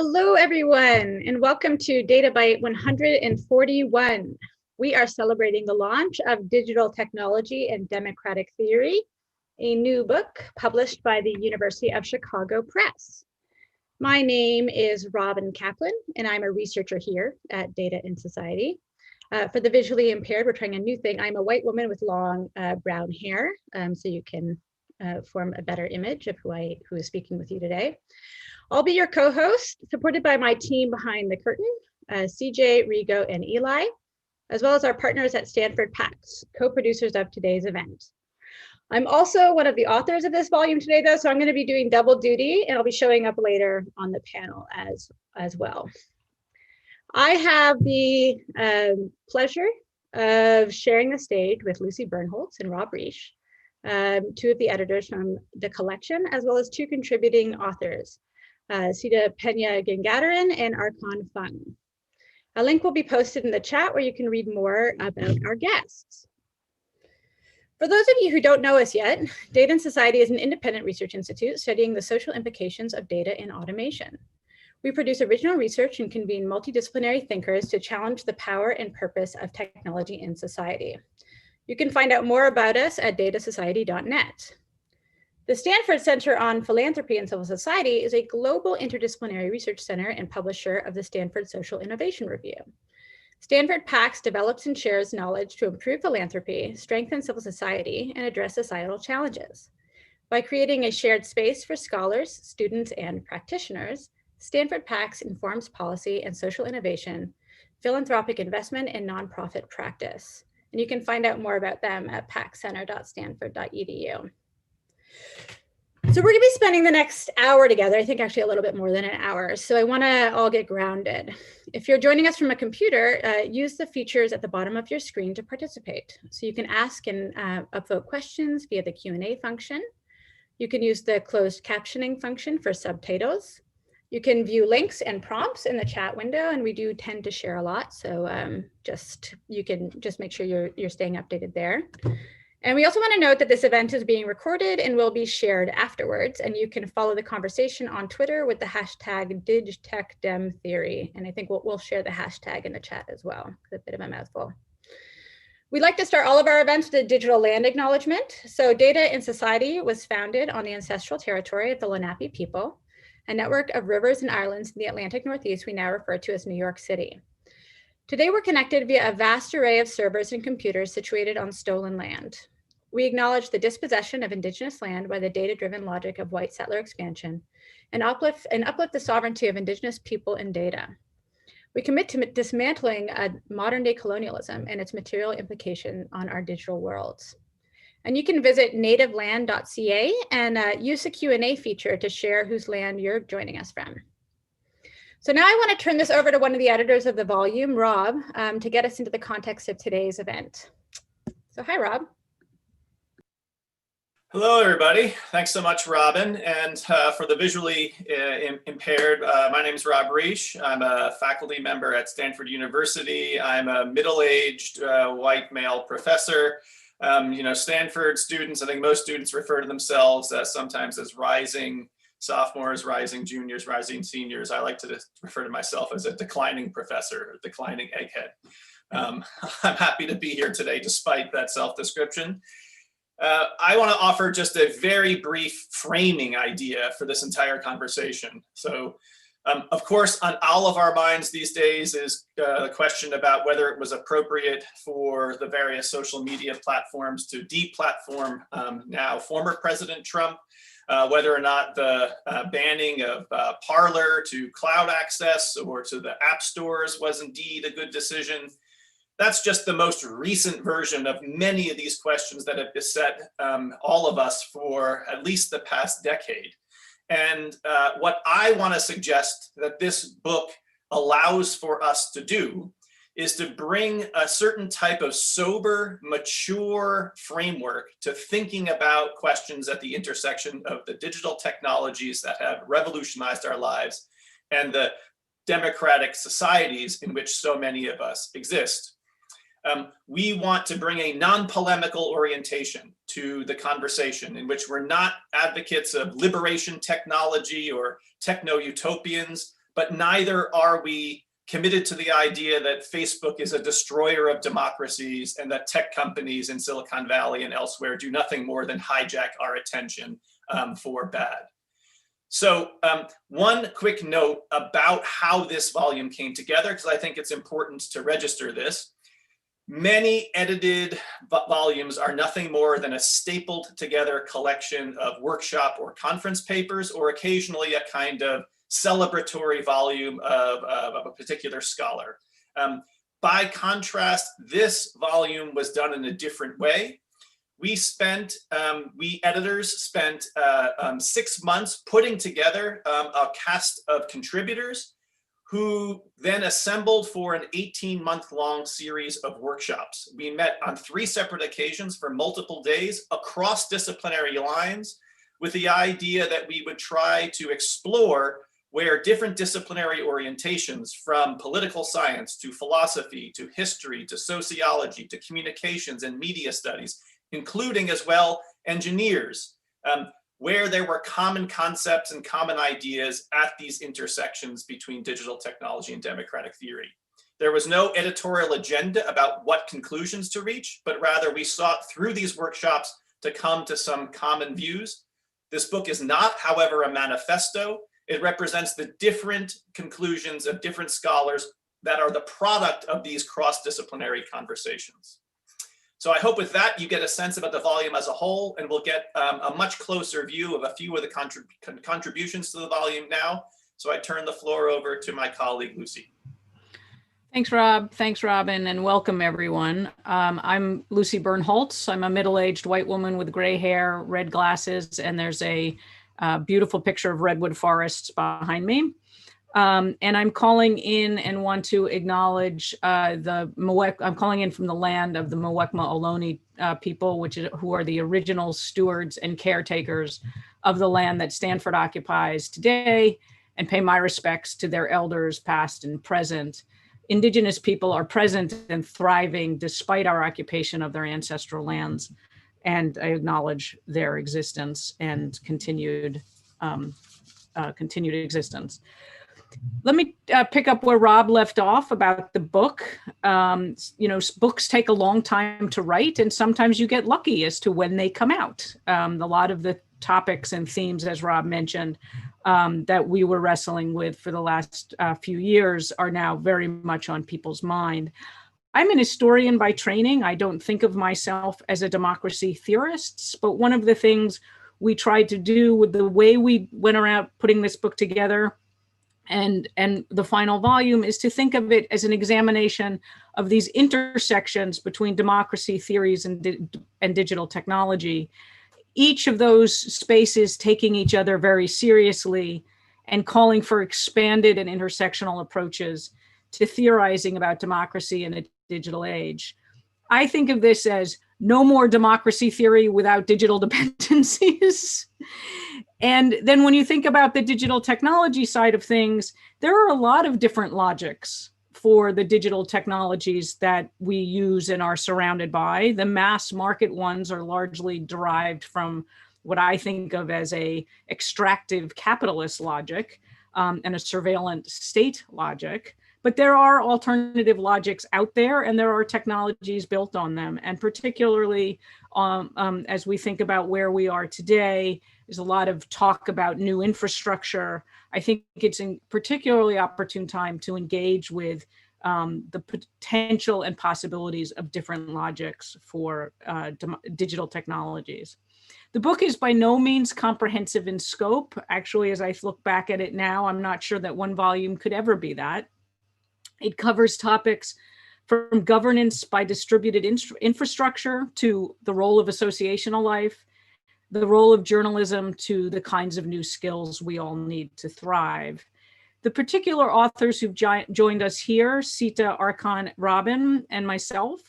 Hello, everyone, and welcome to Databite 141. We are celebrating the launch of Digital Technology and Democratic Theory, a new book published by the University of Chicago Press. My name is Robyn Caplan, and I'm a researcher here at Data and Society. For the visually impaired, we're trying a new thing. I'm a white woman with long brown hair, so you can form a better image of who is speaking with you today. I'll be your co-host, supported by my team behind the curtain, CJ, Rigo, and Eli, as well as our partners at Stanford PAX, co-producers of today's event. I'm also one of the authors of this volume today, though, so I'm going to be doing double duty, and I'll be showing up later on the panel as well. I have the pleasure of sharing the stage with Lucy Bernholz and Rob Reich, two of the editors from the collection, as well as two contributing authors, Seeta, Peña, Gangadharan, and Arkan Fung. A link will be posted in the chat where you can read more about our guests. For those of you who don't know us yet, Data and Society is an independent research institute studying the social implications of data in automation. We produce original research and convene multidisciplinary thinkers to challenge the power and purpose of technology in society. You can find out more about us at datasociety.net. The Stanford Center on Philanthropy and Civil Society is a global interdisciplinary research center and publisher of the Stanford Social Innovation Review. Stanford PAX develops and shares knowledge to improve philanthropy, strengthen civil society, and address societal challenges. By creating a shared space for scholars, students, and practitioners, Stanford PAX informs policy and social innovation, philanthropic investment, and nonprofit practice. And you can find out more about them at paxcenter.stanford.edu. So we're going to be spending the next hour together, I think actually a little bit more than an hour. So I want to all get grounded. If you're joining us from a computer, use the features at the bottom of your screen to participate. So you can ask and upvote questions via the Q&A function. You can use the closed captioning function for subtitles. You can view links and prompts in the chat window, and we do tend to share a lot. So you can just make sure you're staying updated there. And we also want to note that this event is being recorded and will be shared afterwards. And you can follow the conversation on Twitter with the hashtag DigTechDemTheory. And I think we'll share the hashtag in the chat as well. It's a bit of a mouthful. We'd like to start all of our events with a digital land acknowledgement. So Data and Society was founded on the ancestral territory of the Lenape people, a network of rivers and islands in the Atlantic Northeast we now refer to as New York City. Today, we're connected via a vast array of servers and computers situated on stolen land. We acknowledge the dispossession of indigenous land by the data-driven logic of white settler expansion and uplift the sovereignty of indigenous people and data. We commit to dismantling modern-day colonialism and its material implication on our digital worlds. And you can visit nativeland.ca and use the Q&A feature to share whose land you're joining us from. So now I want to turn this over to one of the editors of the volume, Rob, to get us into the context of today's event. So hi, Rob. Hello, everybody. Thanks so much, Robyn. And for the visually impaired, my name is Rob Reich. I'm a faculty member at Stanford University. I'm a middle-aged white male professor. Stanford students, I think most students refer to themselves sometimes as rising sophomores, rising juniors, rising seniors. I like to refer to myself as a declining professor, a declining egghead. I'm happy to be here today despite that self-description. I want to offer just a very brief framing idea for this entire conversation. So, of course, on all of our minds these days is the question about whether it was appropriate for the various social media platforms to deplatform now former President Trump, whether or not the banning of Parler to cloud access or to the app stores was indeed a good decision. That's just the most recent version of many of these questions that have beset all of us for at least the past decade. And what I want to suggest that this book allows for us to do is to bring a certain type of sober, mature framework to thinking about questions at the intersection of the digital technologies that have revolutionized our lives and the democratic societies in which so many of us exist. We want to bring a non-polemical orientation to the conversation in which we're not advocates of liberation technology or techno-utopians, but neither are we committed to the idea that Facebook is a destroyer of democracies and that tech companies in Silicon Valley and elsewhere do nothing more than hijack our attention for bad. So one quick note about how this volume came together, because I think it's important to register this. Many edited volumes are nothing more than a stapled together collection of workshop or conference papers, or occasionally a kind of celebratory volume of a particular scholar. By contrast, this volume was done in a different way. We editors spent 6 months putting together a cast of contributors who then assembled for an 18-month-long series of workshops. We met on 3 separate occasions for multiple days across disciplinary lines, with the idea that we would try to explore where different disciplinary orientations, from political science to philosophy to history to sociology to communications and media studies, including as well engineers, where there were common concepts and common ideas at these intersections between digital technology and democratic theory. There was no editorial agenda about what conclusions to reach, but rather we sought through these workshops to come to some common views. This book is not, however, a manifesto. It represents the different conclusions of different scholars that are the product of these cross-disciplinary conversations. So I hope with that you get a sense about the volume as a whole, and we'll get a much closer view of a few of the contributions to the volume now. So I turn the floor over to my colleague, Lucy. Thanks, Rob. Thanks, Robyn, and welcome everyone. I'm Lucy Bernholz. I'm a middle-aged white woman with gray hair, red glasses, and there's a beautiful picture of redwood forests behind me. And I'm calling in and want to acknowledge I'm calling in from the land of the Muwekma Ohlone people, who are the original stewards and caretakers of the land that Stanford occupies today, and pay my respects to their elders, past and present. Indigenous people are present and thriving despite our occupation of their ancestral lands, and I acknowledge their existence and continued existence. Let me pick up where Rob left off about the book. Books take a long time to write, and sometimes you get lucky as to when they come out. A lot of the topics and themes, as Rob mentioned, that we were wrestling with for the last few years are now very much on people's mind. I'm an historian by training. I don't think of myself as a democracy theorist, but one of the things we tried to do with the way we went around putting this book together and the final volume is to think of it as an examination of these intersections between democracy theories and digital technology. Each of those spaces taking each other very seriously and calling for expanded and intersectional approaches to theorizing about democracy in a digital age. I think of this as no more democracy theory without digital dependencies. And then when you think about the digital technology side of things, there are a lot of different logics for the digital technologies that we use and are surrounded by. The mass market ones are largely derived from what I think of as a extractive capitalist logic and a surveillance state logic. But there are alternative logics out there, and there are technologies built on them. And particularly as we think about where we are today, there's a lot of talk about new infrastructure. I think it's a particularly opportune time to engage with the potential and possibilities of different logics for digital technologies. The book is by no means comprehensive in scope. Actually, as I look back at it now, I'm not sure that one volume could ever be that. It covers topics from governance by distributed infrastructure to the role of associational life, the role of journalism to the kinds of new skills we all need to thrive. The particular authors who've joined us here, Seeta, Arkan, Robyn, and myself,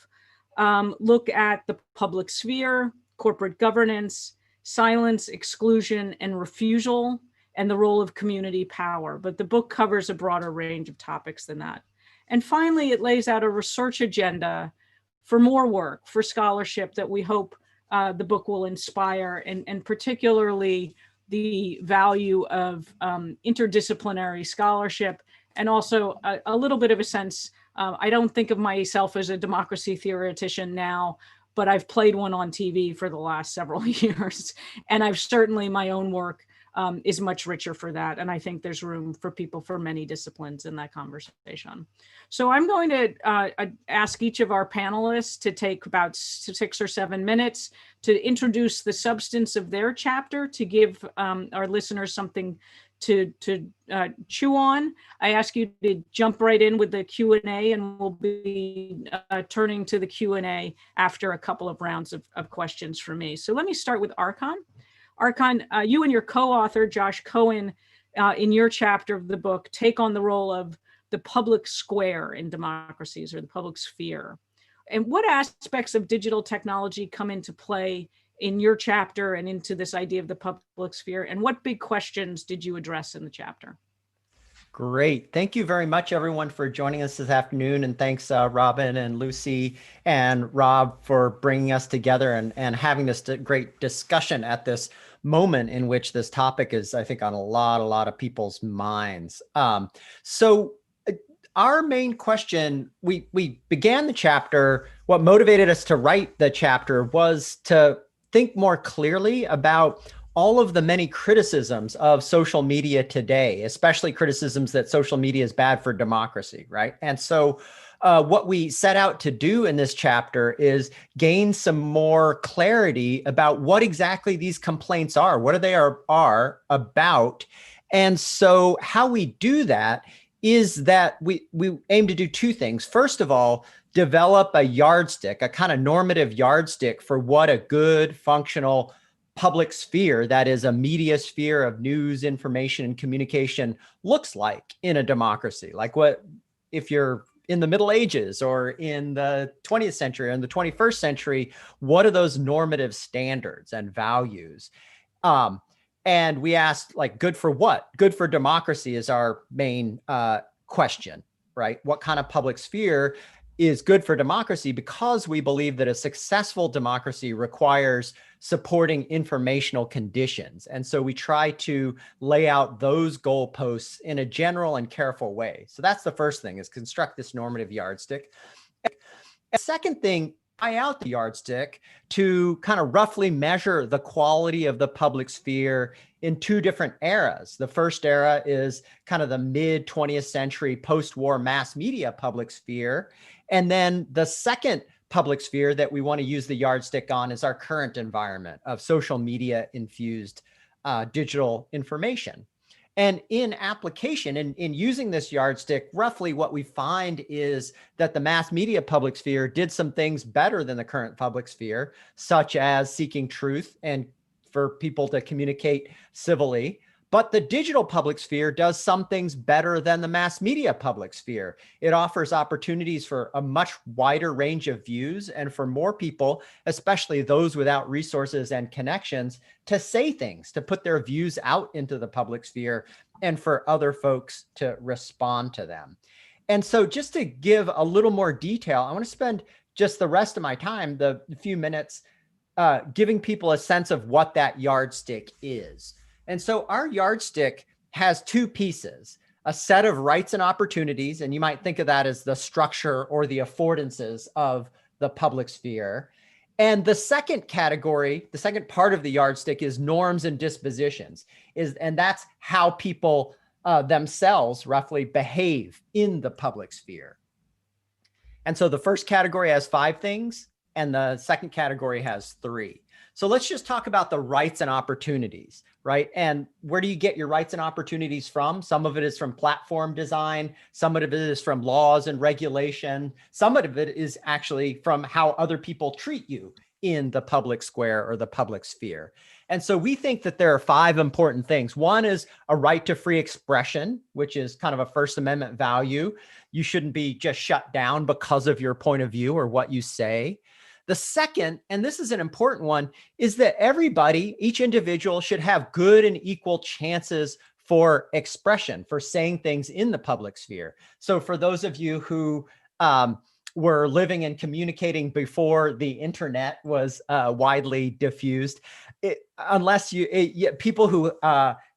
look at the public sphere, corporate governance, silence, exclusion, and refusal, and the role of community power. But the book covers a broader range of topics than that. And finally, it lays out a research agenda for more work, for scholarship that we hope the book will inspire, and particularly the value of interdisciplinary scholarship, and also a little bit of a sense, I don't think of myself as a democracy theoretician now, but I've played one on TV for the last several years. And I've certainly, my own work is much richer for that. And I think there's room for people from many disciplines in that conversation. So I'm going to ask each of our panelists to take about 6 or 7 minutes to introduce the substance of their chapter, to give our listeners something to chew on. I ask you to jump right in with the Q&A, and we'll be turning to the Q&A after a couple of rounds of questions from me. So let me start with Archon. Archon, you and your co-author, Josh Cohen, in your chapter of the book, take on the role of the public square in democracies, or the public sphere. And what aspects of digital technology come into play in your chapter and into this idea of the public sphere? And what big questions did you address in the chapter? Great. Thank you very much, everyone, for joining us this afternoon. And thanks, Robyn and Lucy and Rob, for bringing us together and having this great discussion at this moment in which this topic is, I think, on a lot of people's minds. So our main question, we began the chapter, what motivated us to write the chapter was to think more clearly about all of the many criticisms of social media today, especially criticisms that social media is bad for democracy, right? And so what we set out to do in this chapter is gain some more clarity about what exactly these complaints are, what they are about. And so how we do that is that we aim to do two things. First of all, develop a yardstick, a kind of normative yardstick for what a good functional public sphere, that is a media sphere of news, information, and communication, looks like in a democracy. Like what if you're in the Middle Ages or in the 20th century or in the 21st century, what are those normative standards and values? And we asked, like, good for what? Good for democracy is our main question, right? What kind of public sphere is good for democracy? Because we believe that a successful democracy requires supporting informational conditions. And so we try to lay out those goalposts in a general and careful way. So that's the first thing, is construct this normative yardstick. A second thing, try out the yardstick to kind of roughly measure the quality of the public sphere in two different eras. The first era is kind of the mid 20th century post-war mass media public sphere. And then the second public sphere that we want to use the yardstick on is our current environment of social media infused digital information. And in application, in using this yardstick, roughly what we find is that the mass media public sphere did some things better than the current public sphere, such as seeking truth and for people to communicate civilly. But the digital public sphere does some things better than the mass media public sphere. It offers opportunities for a much wider range of views and for more people, especially those without resources and connections, to say things, to put their views out into the public sphere and for other folks to respond to them. And so just to give a little more detail, I want to spend just the rest of my time, the few minutes, giving people a sense of what that yardstick is. And so our yardstick has two pieces, a set of rights and opportunities, and you might think of that as the structure or the affordances of the public sphere. And the second category, the second part of the yardstick, is norms and dispositions, and that's how people themselves roughly behave in the public sphere. And so the first category has 5 things, and the second category has 3. So let's just talk about the rights and opportunities, right? And where do you get your rights and opportunities from? Some of it is from platform design. Some of it is from laws and regulation. Some of it is actually from how other people treat you in the public square or the public sphere. And so we think that there are 5 important things. One is a right to free expression, which is kind of a First Amendment value. You shouldn't be just shut down because of your point of view or what you say. The second, and this is an important one, is that everybody, each individual, should have good and equal chances for expression, for saying things in the public sphere. So for those of you who were living and communicating before the internet was widely diffused. People who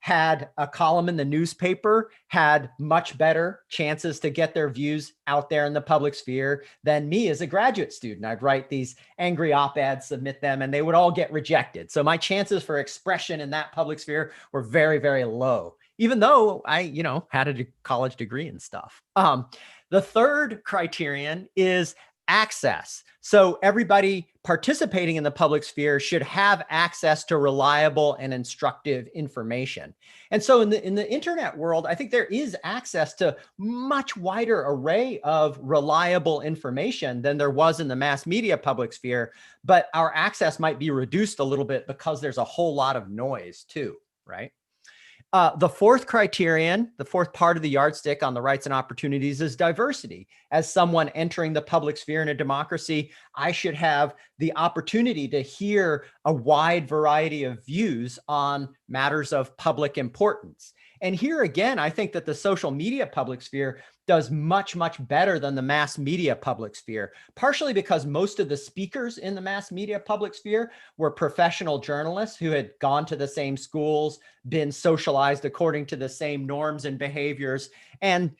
had a column in the newspaper had much better chances to get their views out there in the public sphere than me as a graduate student. I'd write these angry op-eds, submit them, and they would all get rejected. So my chances for expression in that public sphere were very, very low, even though I, had a college degree and stuff. The third criterion is access. So everybody participating in the public sphere should have access to reliable and instructive information. And so in the internet world, I think there is access to much wider array of reliable information than there was in the mass media public sphere, but our access might be reduced a little bit because there's a whole lot of noise too, right? The fourth criterion, the fourth part of the yardstick on the rights and opportunities is diversity. As someone entering the public sphere in a democracy, I should have the opportunity to hear a wide variety of views on matters of public importance. And here again, I think that the social media public sphere does much, much better than the mass media public sphere, partially because most of the speakers in the mass media public sphere were professional journalists who had gone to the same schools, been socialized according to the same norms and behaviors. And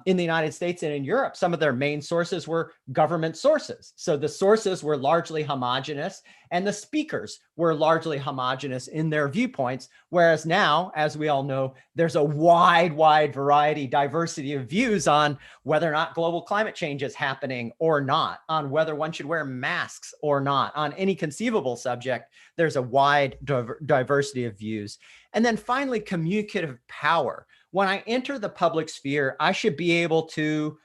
in the United States and in Europe, some of their main sources were government sources. So the sources were largely homogenous and the speakers were largely homogenous in their viewpoints. Whereas now, as we all know, there's a wide variety, diversity of views on whether or not global climate change is happening or not, on whether one should wear masks or not, on any conceivable subject. There's a wide diversity of views. And then finally, communicative power. When I enter the public sphere, I should be able to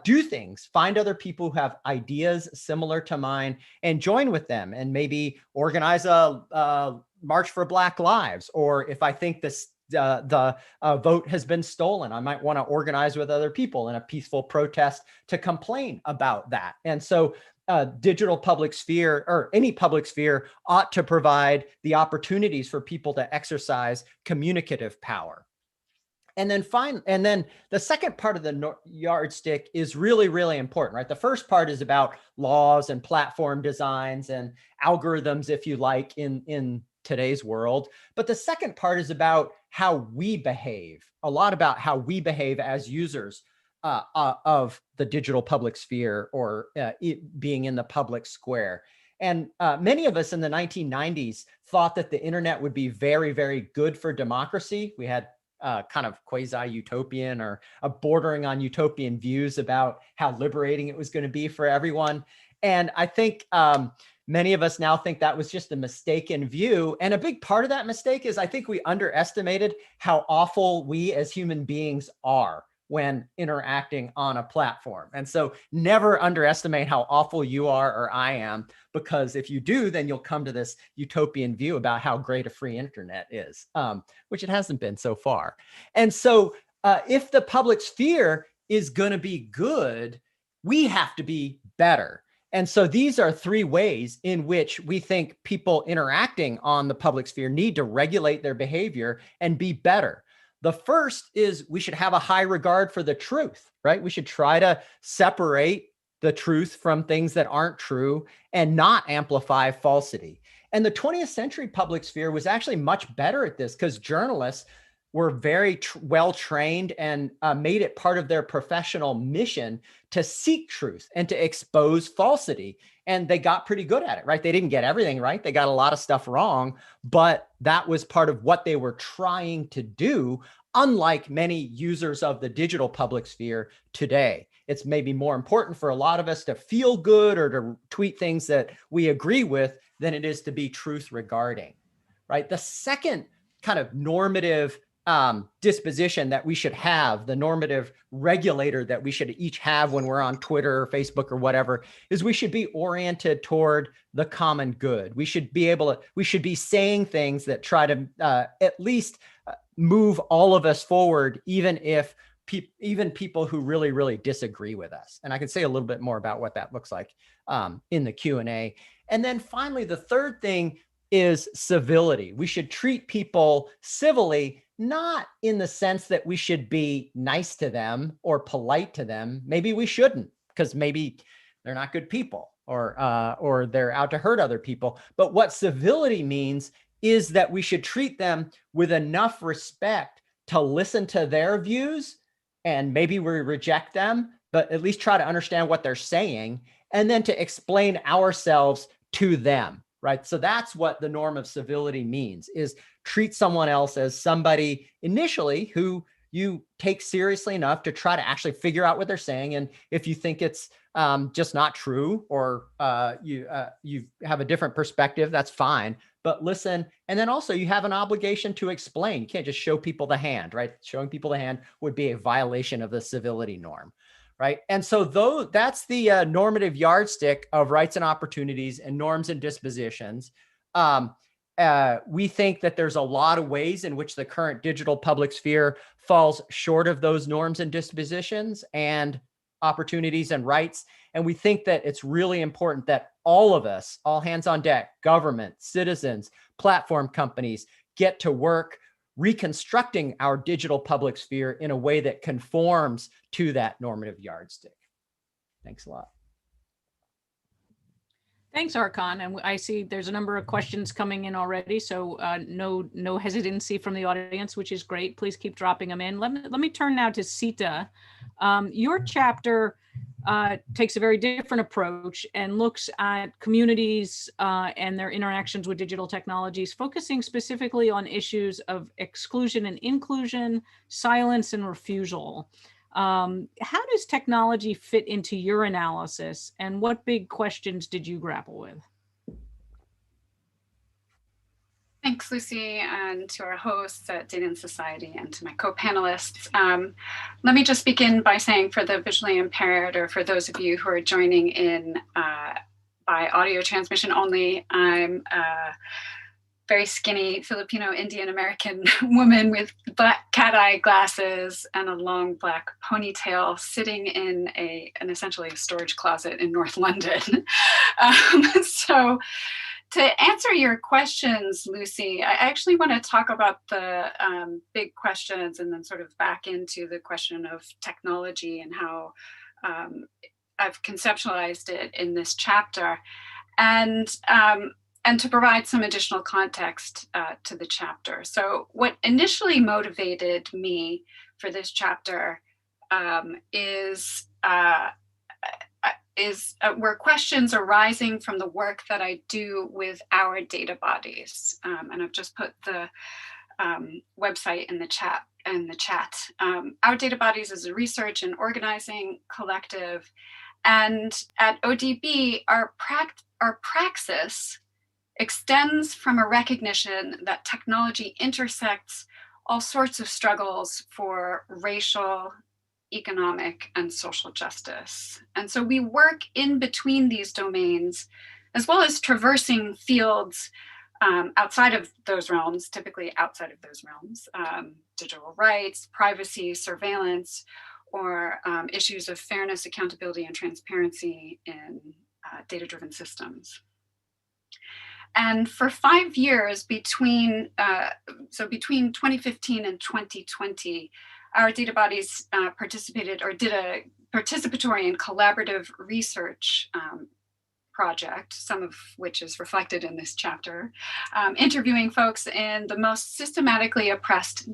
do things, find other people who have ideas similar to mine and join with them and maybe organize a March for Black Lives. Or if I think the vote has been stolen, I might want to organize with other people in a peaceful protest to complain about that. And so digital public sphere or any public sphere ought to provide the opportunities for people to exercise communicative power. And then the second part of the yardstick is really, really important, right? The first part is about laws and platform designs and algorithms, if you like, in today's world. But the second part is about how we behave, a lot about how we behave as users of the digital public sphere or being in the public square. And many of us in the 1990s thought that the internet would be very, very good for democracy. We had kind of quasi-utopian or bordering on utopian views about how liberating it was going to be for everyone. And I think many of us now think that was just a mistaken view. And a big part of that mistake is I think we underestimated how awful we as human beings are when interacting on a platform. And so never underestimate how awful you are or I am, because if you do, then you'll come to this utopian view about how great a free internet is, which it hasn't been so far. And so if the public sphere is going to be good, we have to be better. And so these are three ways in which we think people interacting on the public sphere need to regulate their behavior and be better. The first is we should have a high regard for the truth, right? We should try to separate the truth from things that aren't true and not amplify falsity. And the 20th century public sphere was actually much better at this because journalists were very well trained and made it part of their professional mission to seek truth and to expose falsity. And they got pretty good at it, right? They didn't get everything right. They got a lot of stuff wrong, but that was part of what they were trying to do, unlike many users of the digital public sphere today. It's maybe more important for a lot of us to feel good or to tweet things that we agree with than it is to be truth regarding, right? The second kind of normative disposition that we should have, the normative regulator that we should each have when we're on Twitter or Facebook or whatever, is we should be oriented toward the common good. We should be saying things that try to at least move all of us forward, even if even people who really, really disagree with us. And I can say a little bit more about what that looks like in the Q&A. And then finally, the third thing is civility. We should treat people civilly, not in the sense that we should be nice to them or polite to them. Maybe we shouldn't. because maybe they're not good people or they're out to hurt other people. But what civility means is that we should treat them with enough respect to listen to their views, and maybe we reject them, but at least try to understand what they're saying, and then to explain ourselves to them, right? So that's what the norm of civility means, is treat someone else as somebody initially who you take seriously enough to try to actually figure out what they're saying. And if you think it's just not true, or you have a different perspective, that's fine. But listen, and then also you have an obligation to explain. You can't just show people the hand, right? Showing people the hand would be a violation of the civility norm, right? And so that's the normative yardstick of rights and opportunities and norms and dispositions. We think that there's a lot of ways in which the current digital public sphere falls short of those norms and dispositions and opportunities and rights. And we think that it's really important that all of us, all hands on deck, government, citizens, platform companies, get to work reconstructing our digital public sphere in a way that conforms to that normative yardstick. Thanks a lot. Thanks, Archon. And I see there's a number of questions coming in already, so no hesitancy from the audience, which is great. Please keep dropping them in. Let me turn now to Seeta. Your chapter takes a very different approach and looks at communities and their interactions with digital technologies, focusing specifically on issues of exclusion and inclusion, silence and refusal. How does technology fit into your analysis, and what big questions did you grapple with? Thanks, Lucy, and to our hosts at Data and Society, and to my co-panelists. Let me just begin by saying, for the visually impaired, or for those of you who are joining in by audio transmission only, I'm very skinny Filipino Indian American woman with black cat eye glasses and a long black ponytail, sitting in essentially a storage closet in North London. So to answer your questions, Lucy, I actually want to talk about the big questions and then sort of back into the question of technology and how I've conceptualized it in this chapter. And to provide some additional context to the chapter. So what initially motivated me for this chapter were questions arising from the work that I do with our data bodies. And I've just put the website in the chat. Our data bodies is a research and organizing collective. And at ODB, our praxis extends from a recognition that technology intersects all sorts of struggles for racial, economic, and social justice. And so we work in between these domains, as well as traversing fields outside of those realms, typically outside of those realms, digital rights, privacy, surveillance, or issues of fairness, accountability, and transparency in data-driven systems. And for 5 years, between 2015 and 2020, our data bodies participated or did a participatory and collaborative research project, some of which is reflected in this chapter, interviewing folks in the most systematically oppressed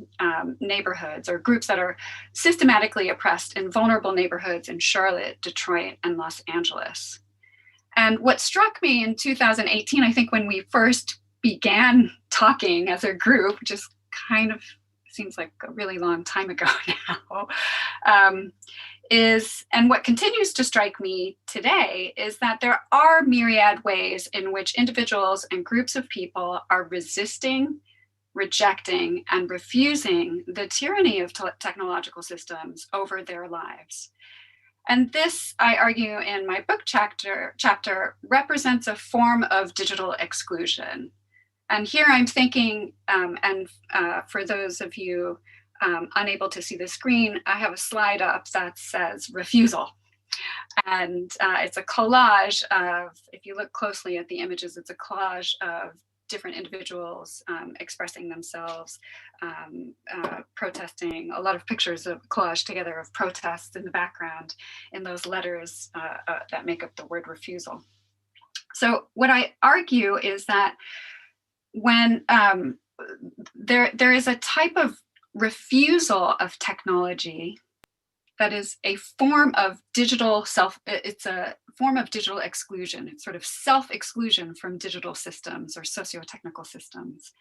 neighborhoods, or groups that are systematically oppressed in vulnerable neighborhoods in Charlotte, Detroit, and Los Angeles. And what struck me in 2018, I think when we first began talking as a group, which is kind of seems like a really long time ago now, and what continues to strike me today is that there are myriad ways in which individuals and groups of people are resisting, rejecting, and refusing the tyranny of technological systems over their lives. And this, I argue in my book chapter, represents a form of digital exclusion. And here I'm thinking, for those of you unable to see the screen, I have a slide up that says refusal. And it's a collage of, if you look closely at the images, it's a collage of different individuals expressing themselves, protesting, a lot of pictures of collaged together of protests in the background in those letters that make up the word refusal. So what I argue is that when there is a type of refusal of technology that is a form of digital it's a form of digital exclusion. It's sort of self-exclusion from digital systems or socio-technical systems.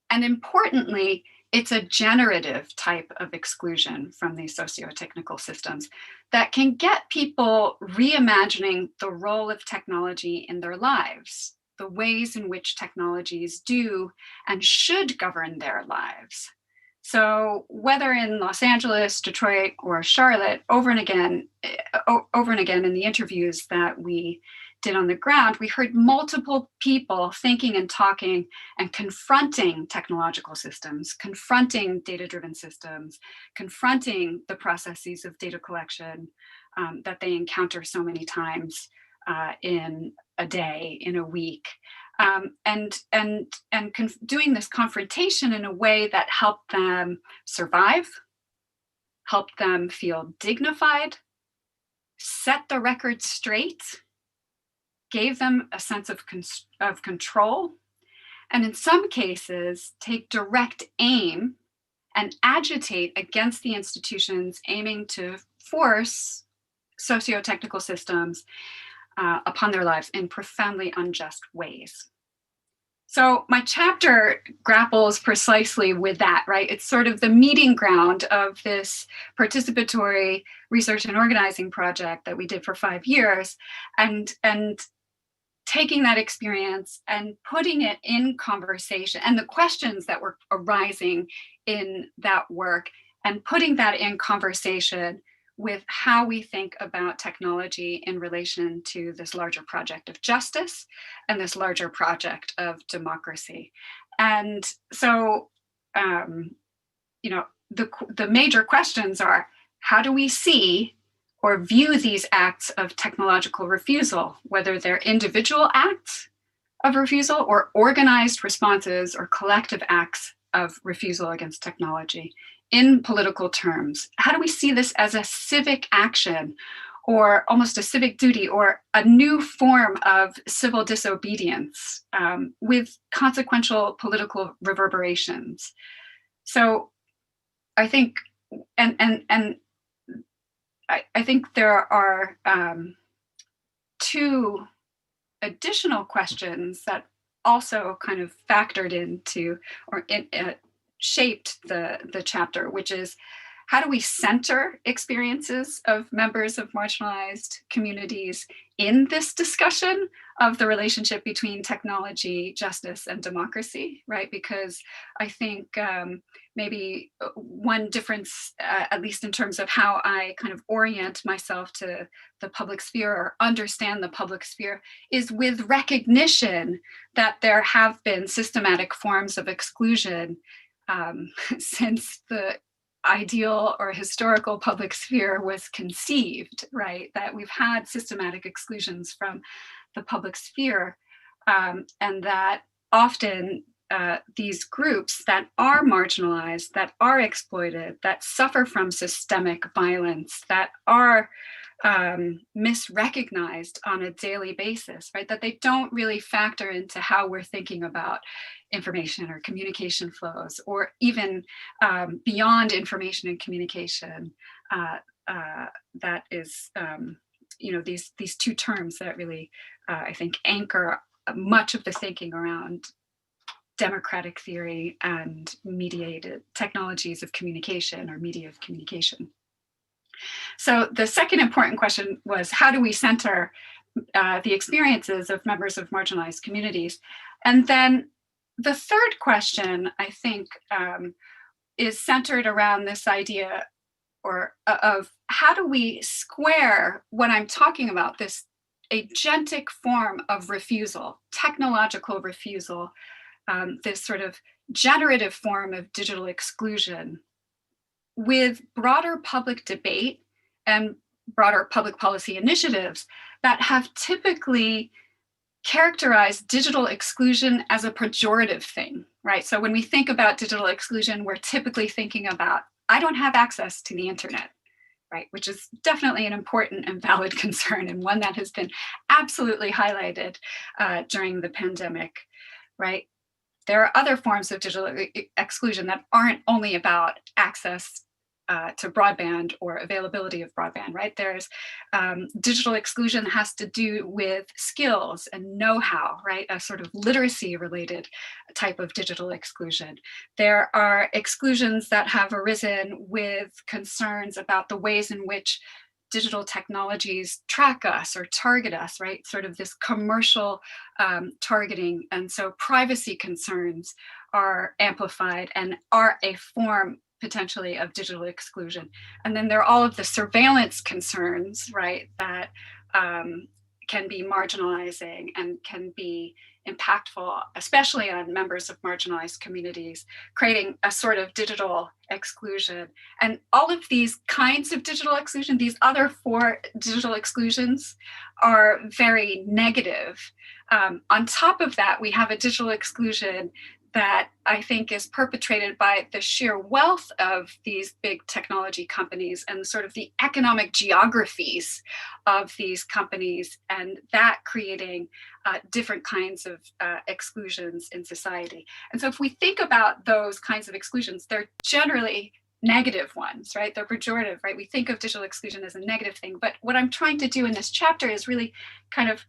And importantly, it's a generative type of exclusion from these socio-technical systems that can get people reimagining the role of technology in their lives, the ways in which technologies do and should govern their lives. So whether in Los Angeles, Detroit, or Charlotte, over and again in the interviews that we did on the ground, we heard multiple people thinking and talking and confronting technological systems, confronting data-driven systems, confronting the processes of data collection that they encounter so many times in a day, in a week. Doing this confrontation in a way that helped them survive, helped them feel dignified, set the record straight, gave them a sense of control, and in some cases take direct aim and agitate against the institutions aiming to force socio-technical systems upon their lives in profoundly unjust ways. So my chapter grapples precisely with that, right? It's sort of the meeting ground of this participatory research and organizing project that we did for 5 years, and taking that experience and putting it in conversation and the questions that were arising in that work, and putting that in conversation with how we think about technology in relation to this larger project of justice and this larger project of democracy. And so, the major questions are, how do we see or view these acts of technological refusal, whether they're individual acts of refusal or organized responses or collective acts of refusal against technology? In political terms, how do we see this as a civic action or almost a civic duty or a new form of civil disobedience with consequential political reverberations? So I think, I think there are two additional questions that also kind of factored into or shaped the chapter, which is, how do we center experiences of members of marginalized communities in this discussion of the relationship between technology, justice, and democracy, right? Because I think maybe one difference, at least in terms of how I kind of orient myself to the public sphere or understand the public sphere, is with recognition that there have been systematic forms of exclusion since the ideal or historical public sphere was conceived, right? That we've had systematic exclusions from the public sphere, and that often these groups that are marginalized, that are exploited, that suffer from systemic violence, that are misrecognized on a daily basis, right? That they don't really factor into how we're thinking about information or communication flows, or even beyond information and communication. That is, these two terms that really, I think, anchor much of the thinking around democratic theory and mediated technologies of communication or media of communication. So the second important question was, how do we center the experiences of members of marginalized communities? And then the third question, I think, is centered around this idea of how do we square what I'm talking about, this agentic form of refusal, technological refusal, this sort of generative form of digital exclusion, with broader public debate and broader public policy initiatives that have typically characterize digital exclusion as a pejorative thing, right? So when we think about digital exclusion, we're typically thinking about, I don't have access to the internet, right? Which is definitely an important and valid concern, and one that has been absolutely highlighted during the pandemic, right? There are other forms of digital exclusion that aren't only about access to broadband or availability of broadband, right? There's digital exclusion that has to do with skills and know-how, right? A sort of literacy related type of digital exclusion. There are exclusions that have arisen with concerns about the ways in which digital technologies track us or target us, right? Sort of this commercial targeting. And so privacy concerns are amplified and are a form potentially of digital exclusion. And then there are all of the surveillance concerns, right, that can be marginalizing and can be impactful, especially on members of marginalized communities, creating a sort of digital exclusion. And all of these kinds of digital exclusion, these other 4 digital exclusions, are very negative. On top of that, we have a digital exclusion that I think is perpetrated by the sheer wealth of these big technology companies and sort of the economic geographies of these companies, and that creating different kinds of exclusions in society. And so if we think about those kinds of exclusions, they're generally negative ones, right? They're pejorative, right? We think of digital exclusion as a negative thing, but what I'm trying to do in this chapter is really kind of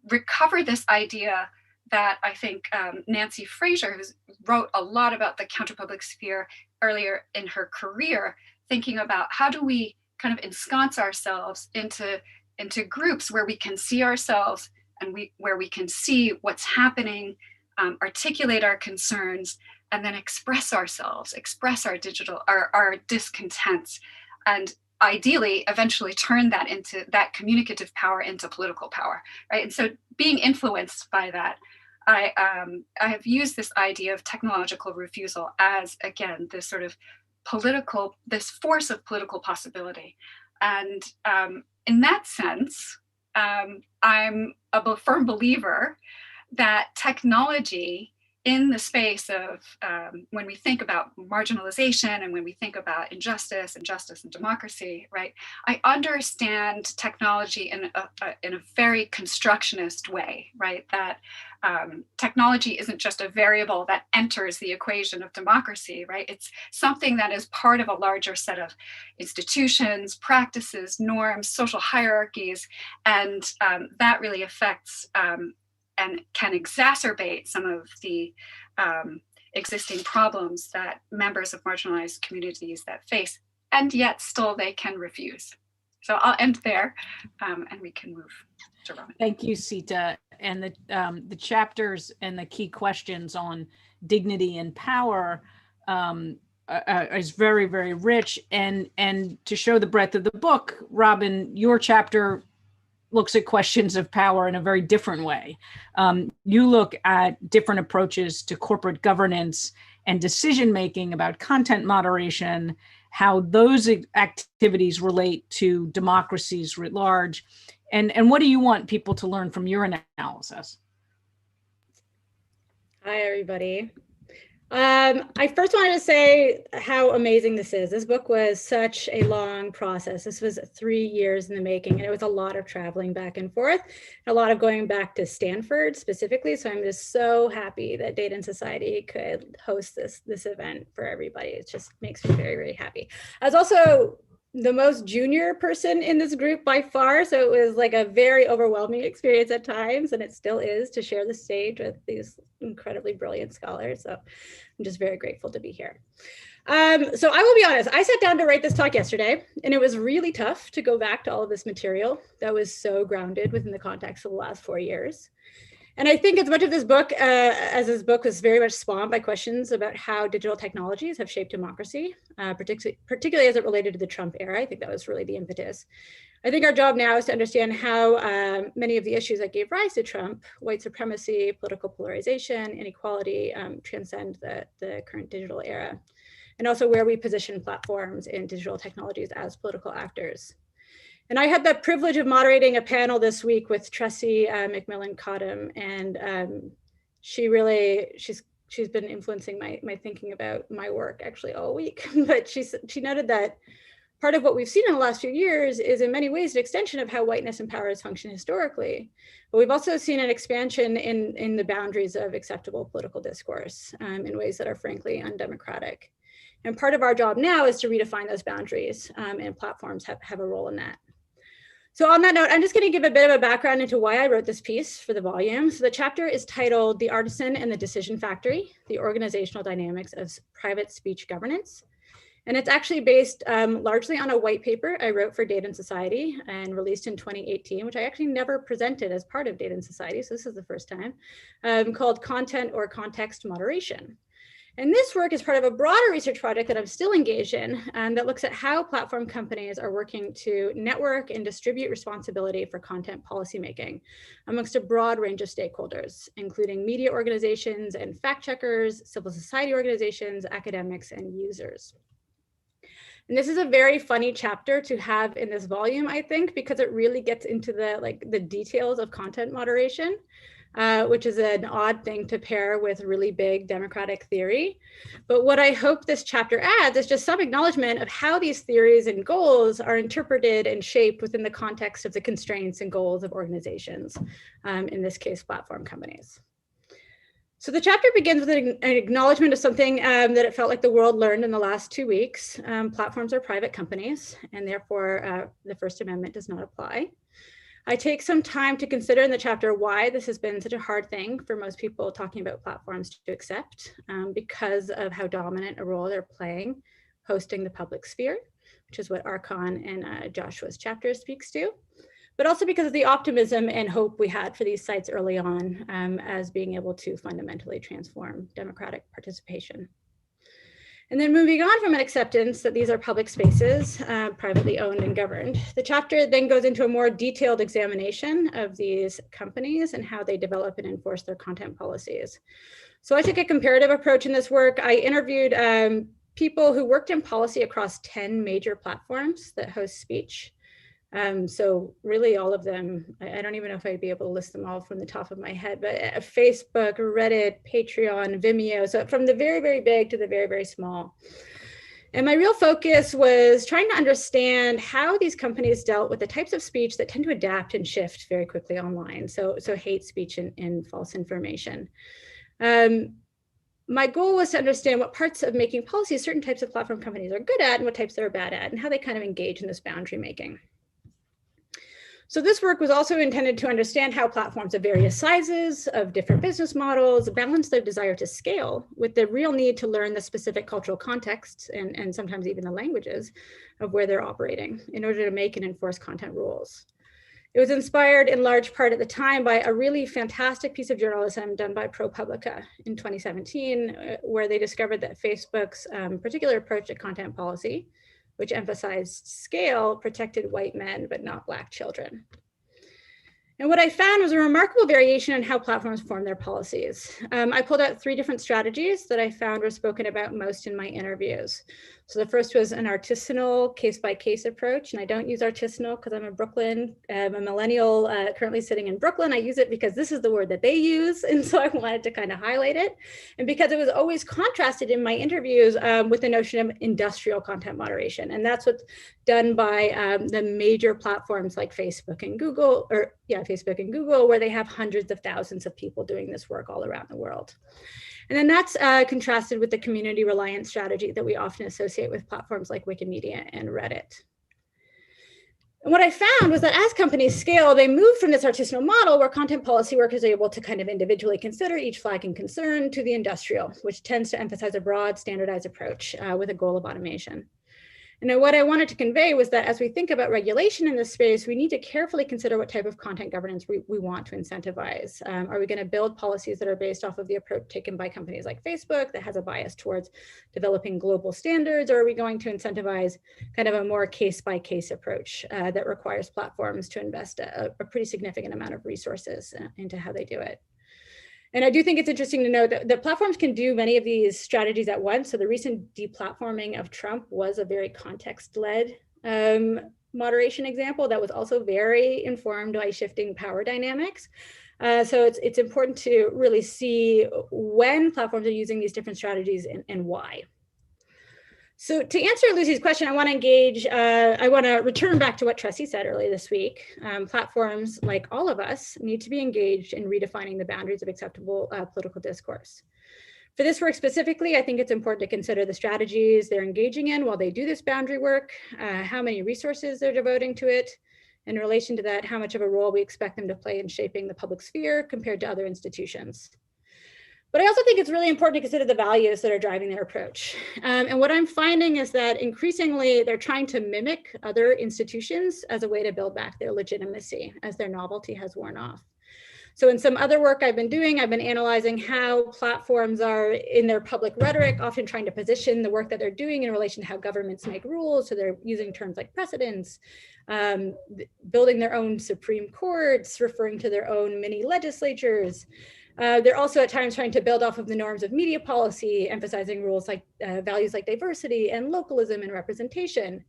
recover this idea that I think Nancy Fraser, who wrote a lot about the counterpublic sphere earlier in her career, thinking about how do we kind of ensconce ourselves into groups where we can see ourselves and where we can see what's happening, articulate our concerns, and then express ourselves, express our our discontents, and ideally eventually turn that into that communicative power into political power, right? And so being influenced by that, I have used this idea of technological refusal as, again, this sort of this force of political possibility. And in that sense, I'm a firm believer that technology in the space of when we think about marginalization and when we think about injustice and justice and democracy, right? I understand technology in a very constructionist way, right? That technology isn't just a variable that enters the equation of democracy, right? It's something that is part of a larger set of institutions, practices, norms, social hierarchies, and that really affects and can exacerbate some of the existing problems that members of marginalized communities that face, and yet still they can refuse. So I'll end there, and we can move to Robyn. Thank you, Seeta. And the chapters and the key questions on dignity and power is very, very rich. And to show the breadth of the book, Robyn, your chapter looks at questions of power in a very different way. You look at different approaches to corporate governance and decision-making about content moderation, how those activities relate to democracies writ large. And what do you want people to learn from your analysis? Hi, everybody. I first wanted to say how amazing this is. This book was such a long process. This was 3 years in the making, and it was a lot of traveling back and forth, a lot of going back to Stanford specifically. So I'm just so happy that Data and Society could host this event for everybody. It just makes me very, very happy. I was also the most junior person in this group by far. So it was like a very overwhelming experience at times, and it still is, to share the stage with these incredibly brilliant scholars. So I'm just very grateful to be here. So I will be honest, I sat down to write this talk yesterday, and it was really tough to go back to all of this material that was so grounded within the context of the last 4 years. And I think as much of this book, as this book was very much spawned by questions about how digital technologies have shaped democracy, particularly as it related to the Trump era. I think that was really the impetus. I think our job now is to understand how many of the issues that gave rise to Trump, white supremacy, political polarization, inequality, transcend the current digital era, and also where we position platforms and digital technologies as political actors. And I had the privilege of moderating a panel this week with Tressie McMillan-Cottom, and she's been influencing my thinking about my work actually all week. But she noted that part of what we've seen in the last few years is in many ways an extension of how whiteness and power has functioned historically. But we've also seen an expansion in the boundaries of acceptable political discourse in ways that are frankly undemocratic. And part of our job now is to redefine those boundaries, and platforms have a role in that. So on that note, I'm just going to give a bit of a background into why I wrote this piece for the volume. So the chapter is titled "The Artisan and the Decision Factory: The Organizational Dynamics of Private Speech Governance." And it's actually based largely on a white paper I wrote for Data and Society and released in 2018, which I actually never presented as part of Data and Society, so this is the first time, called Content or Context Moderation. And this work is part of a broader research project that I'm still engaged in that looks at how platform companies are working to network and distribute responsibility for content policymaking amongst a broad range of stakeholders, including media organizations and fact checkers, civil society organizations, academics, and users. And this is a very funny chapter to have in this volume, I think, because it really gets into the details of content moderation. Which is an odd thing to pair with really big democratic theory. But what I hope this chapter adds is just some acknowledgement of how these theories and goals are interpreted and shaped within the context of the constraints and goals of organizations, in this case, platform companies. So the chapter begins with an acknowledgement of something that it felt like the world learned in the last 2 weeks. Platforms are private companies, and therefore the First Amendment does not apply. I take some time to consider in the chapter why this has been such a hard thing for most people talking about platforms to accept, because of how dominant a role they're playing hosting the public sphere, which is what Archon and Joshua's chapter speaks to, but also because of the optimism and hope we had for these sites early on as being able to fundamentally transform democratic participation. And then moving on from an acceptance that these are public spaces, privately owned and governed, the chapter then goes into a more detailed examination of these companies and how they develop and enforce their content policies. So I took a comparative approach in this work. I interviewed people who worked in policy across 10 major platforms that host speech. So really all of them, I don't even know if I'd be able to list them all from the top of my head, but Facebook, Reddit, Patreon, Vimeo, so from the very, very big to the very, very small. And my real focus was trying to understand how these companies dealt with the types of speech that tend to adapt and shift very quickly online. So hate speech and false information. My goal was to understand what parts of making policy certain types of platform companies are good at and what types they're bad at, and how they kind of engage in this boundary making. So this work was also intended to understand how platforms of various sizes, of different business models, balance their desire to scale with the real need to learn the specific cultural contexts and sometimes even the languages of where they're operating in order to make and enforce content rules. It was inspired in large part at the time by a really fantastic piece of journalism done by ProPublica in 2017, where they discovered that Facebook's particular approach to content policy, which emphasized scale, protected white men, but not Black children. And what I found was a remarkable variation in how platforms form their policies. I pulled out 3 different strategies that I found were spoken about most in my interviews. So the first was an artisanal case-by-case approach, and I don't use artisanal because I'm in Brooklyn. I'm a millennial currently sitting in Brooklyn. I use it because this is the word that they use, and so I wanted to kind of highlight it. And because it was always contrasted in my interviews with the notion of industrial content moderation, and that's what's done by the major platforms like Facebook and Google, Facebook and Google, where they have hundreds of thousands of people doing this work all around the world. And then that's contrasted with the community reliance strategy that we often associate with platforms like Wikimedia and Reddit. And what I found was that as companies scale, they move from this artisanal model where content policy workers are able to kind of individually consider each flag and concern to the industrial, which tends to emphasize a broad standardized approach with a goal of automation. And what I wanted to convey was that as we think about regulation in this space, we need to carefully consider what type of content governance we want to incentivize. Are we going to build policies that are based off of the approach taken by companies like Facebook that has a bias towards developing global standards, or are we going to incentivize kind of a more case-by-case approach that requires platforms to invest a pretty significant amount of resources into how they do it? And I do think it's interesting to note that platforms can do many of these strategies at once. So the recent deplatforming of Trump was a very context-led moderation example that was also very informed by shifting power dynamics. So it's important to really see when platforms are using these different strategies and why. So to answer Lucy's question, I want to return back to what Tressie said earlier this week. Platforms, like all of us, need to be engaged in redefining the boundaries of acceptable political discourse. For this work specifically, I think it's important to consider the strategies they're engaging in while they do this boundary work, how many resources they're devoting to it. In relation to that, how much of a role we expect them to play in shaping the public sphere compared to other institutions. But I also think it's really important to consider the values that are driving their approach. And what I'm finding is that increasingly they're trying to mimic other institutions as a way to build back their legitimacy as their novelty has worn off. So in some other work I've been doing, I've been analyzing how platforms are in their public rhetoric, often trying to position the work that they're doing in relation to how governments make rules. So they're using terms like precedents, building their own Supreme Courts, referring to their own mini legislatures. They're also at times trying to build off of the norms of media policy, emphasizing rules like values like diversity and localism and representation.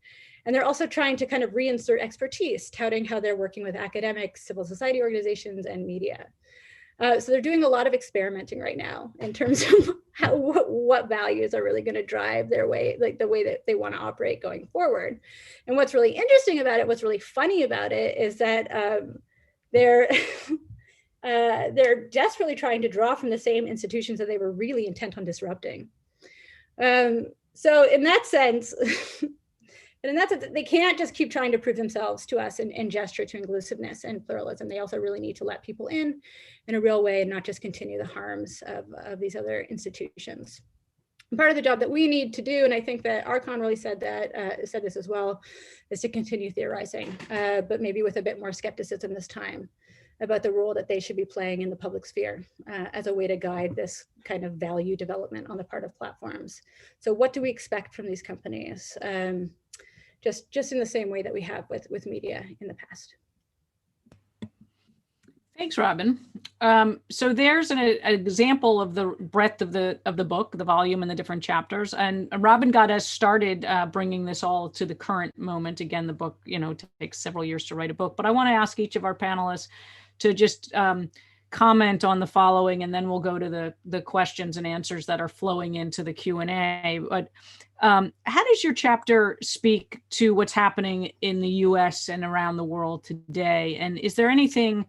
And they're also trying to kind of reinsert expertise, touting how they're working with academics, civil society organizations, and media. So they're doing a lot of experimenting right now in terms of what values are really going to drive their way, like the way that they want to operate going forward. And what's really interesting about it, what's really funny about it, is that they're desperately trying to draw from the same institutions that they were really intent on disrupting. So in that sense, they can't just keep trying to prove themselves to us and gesture to inclusiveness and pluralism. They also really need to let people in a real way and not just continue the harms of these other institutions. And part of the job that we need to do, and I think that Archon really said this as well, is to continue theorizing, but maybe with a bit more skepticism this time about the role that they should be playing in the public sphere as a way to guide this kind of value development on the part of platforms. So what do we expect from these companies? Just in the same way that we have with media in the past. Thanks, Robyn. So there's an example of the breadth of the book, the volume, and the different chapters. And Robyn got us started bringing this all to the current moment. Again, the book, takes several years to write a book. But I want to ask each of our panelists to just comment on the following, and then we'll go to the questions and answers that are flowing into the Q&A. But how does your chapter speak to what's happening in the US and around the world today? And is there anything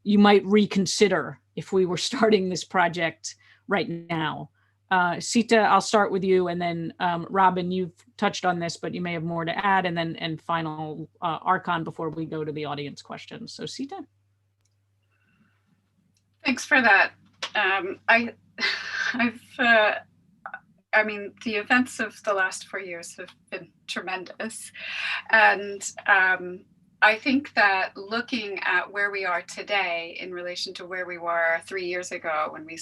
you might reconsider if we were starting this project right now? Seeta, I'll start with you, and then Robyn, you've touched on this, but you may have more to add, and then final Archon before we go to the audience questions. So Seeta? Thanks for that. I mean, the events of the last 4 years have been tremendous. And I think that looking at where we are today in relation to where we were 3 years ago when we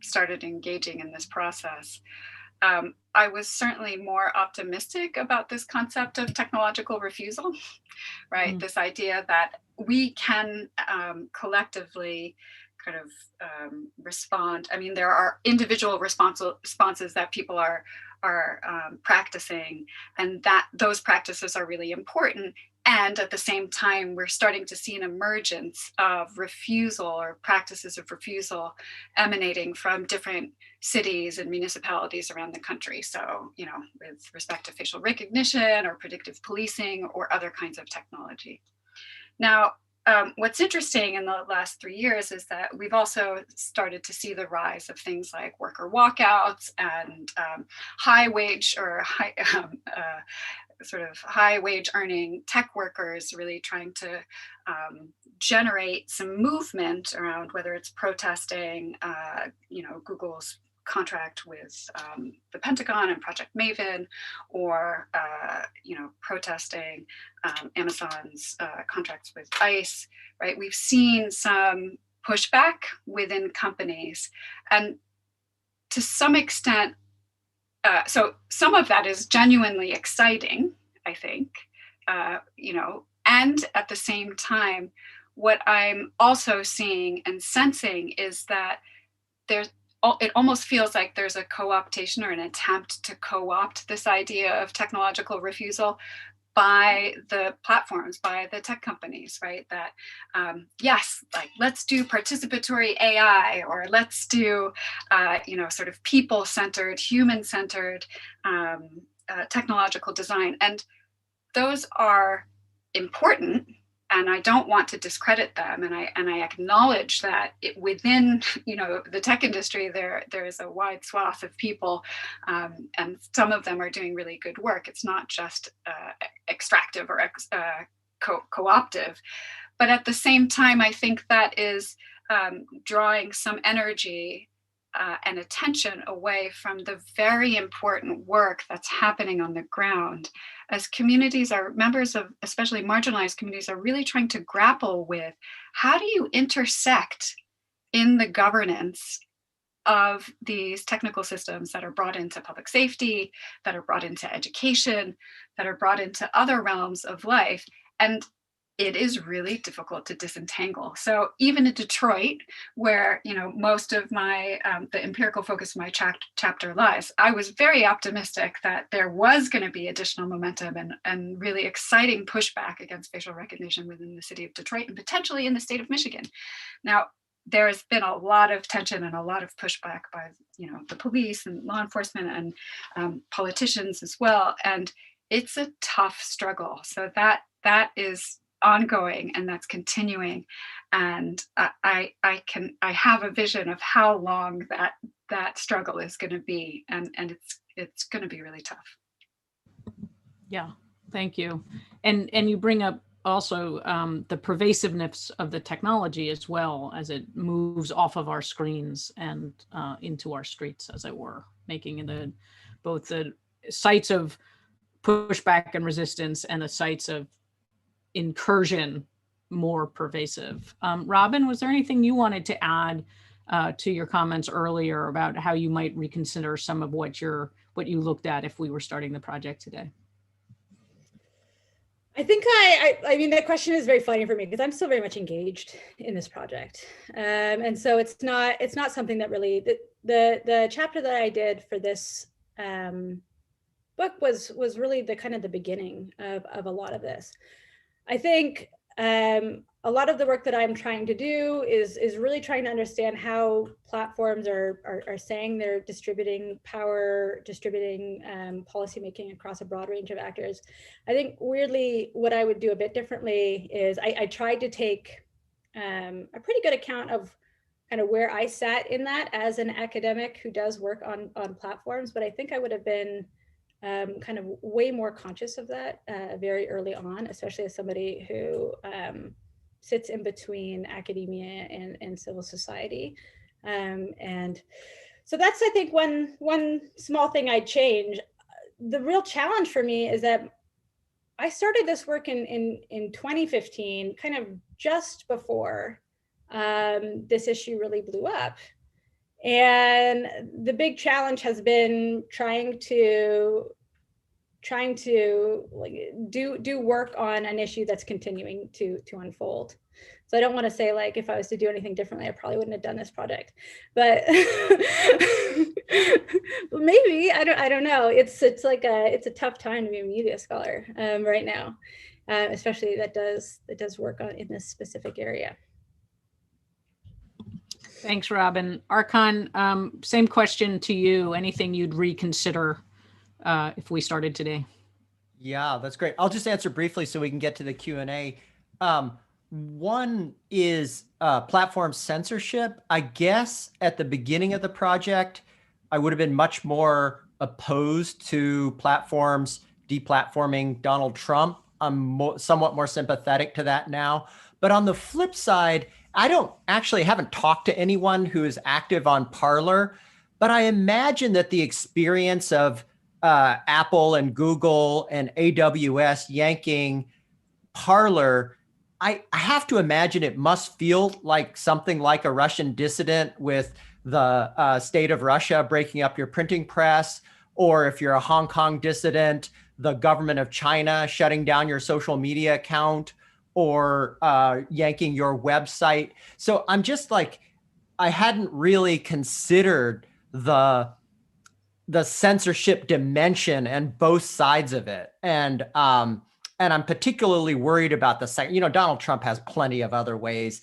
started engaging in this process, I was certainly more optimistic about this concept of technological refusal, right? This idea that we can collectively kind of respond. I mean, there are individual responses that people are practicing, and that those practices are really important. And at the same time, we're starting to see an emergence of refusal or practices of refusal emanating from different cities and municipalities around the country. So, with respect to facial recognition or predictive policing or other kinds of technology. Now, what's interesting in the last 3 years is that we've also started to see the rise of things like worker walkouts and high wage earning tech workers really trying to generate some movement around whether it's protesting, Google's contract with the Pentagon and Project Maven, or protesting Amazon's contracts with ICE, right? We've seen some pushback within companies, and to some extent, so some of that is genuinely exciting, I think, and at the same time, what I'm also seeing and sensing is that it almost feels like there's a co-optation or an attempt to co-opt this idea of technological refusal by the platforms, by the tech companies, right? That yes, like let's do participatory AI, or let's do sort of people-centered, human-centered technological design. And those are important, and I don't want to discredit them. And I acknowledge that within the tech industry, there is a wide swath of people, and some of them are doing really good work. It's not just extractive or co-optive. But at the same time, I think that is drawing some energy and attention away from the very important work that's happening on the ground, as communities are members of, especially marginalized communities, are really trying to grapple with how do you intersect in the governance of these technical systems that are brought into public safety, that are brought into education, that are brought into other realms of life. And it is really difficult to disentangle. So even in Detroit, where most of my the empirical focus of my chapter lies, I was very optimistic that there was going to be additional momentum and really exciting pushback against facial recognition within the city of Detroit and potentially in the state of Michigan. Now, there's been a lot of tension and a lot of pushback by the police and law enforcement and politicians as well, and it's a tough struggle. So that is ongoing, and that's continuing, and I have a vision of how long that struggle is going to be, and it's going to be really tough. Yeah, thank you. And you bring up also the pervasiveness of the technology as well, as it moves off of our screens and into our streets, as it were, making both the sites of pushback and resistance and the sites of incursion more pervasive. Robyn, was there anything you wanted to add to your comments earlier about how you might reconsider some of what you looked at if we were starting the project today? I think I mean, that question is very funny for me because I'm still very much engaged in this project. And so it's not something that really, the chapter that I did for this book was really the kind of the beginning of a lot of this. I think a lot of the work that I'm trying to do is really trying to understand how platforms are saying they're distributing power, distributing policymaking across a broad range of actors. I think weirdly, what I would do a bit differently is I tried to take a pretty good account of kind of where I sat in that as an academic who does work on platforms, but I think I would have been kind of way more conscious of that very early on, especially as somebody who sits in between academia and civil society. And so that's, I think, one small thing I'd change. The real challenge for me is that I started this work in 2015, kind of just before this issue really blew up. And the big challenge has been trying to like do work on an issue that's continuing to unfold. So I don't want to say like if I was to do anything differently, I probably wouldn't have done this project, but maybe I don't know. It's a tough time to be a media scholar right now, especially that does work in this specific area. Thanks, Robyn. Archon, same question to you. Anything you'd reconsider if we started today? Yeah, that's great. I'll just answer briefly so we can get to the Q&A. One is platform censorship. I guess at the beginning of the project, I would have been much more opposed to platforms deplatforming Donald Trump. I'm somewhat more sympathetic to that now. But on the flip side, I haven't talked to anyone who is active on Parler, but I imagine that the experience of Apple and Google and AWS yanking Parler, I have to imagine it must feel like something like a Russian dissident with the state of Russia breaking up your printing press, or if you're a Hong Kong dissident, the government of China shutting down your social media account, or yanking your website. So I'm just like, I hadn't really considered the censorship dimension and both sides of it. And I'm particularly worried about the second, Donald Trump has plenty of other ways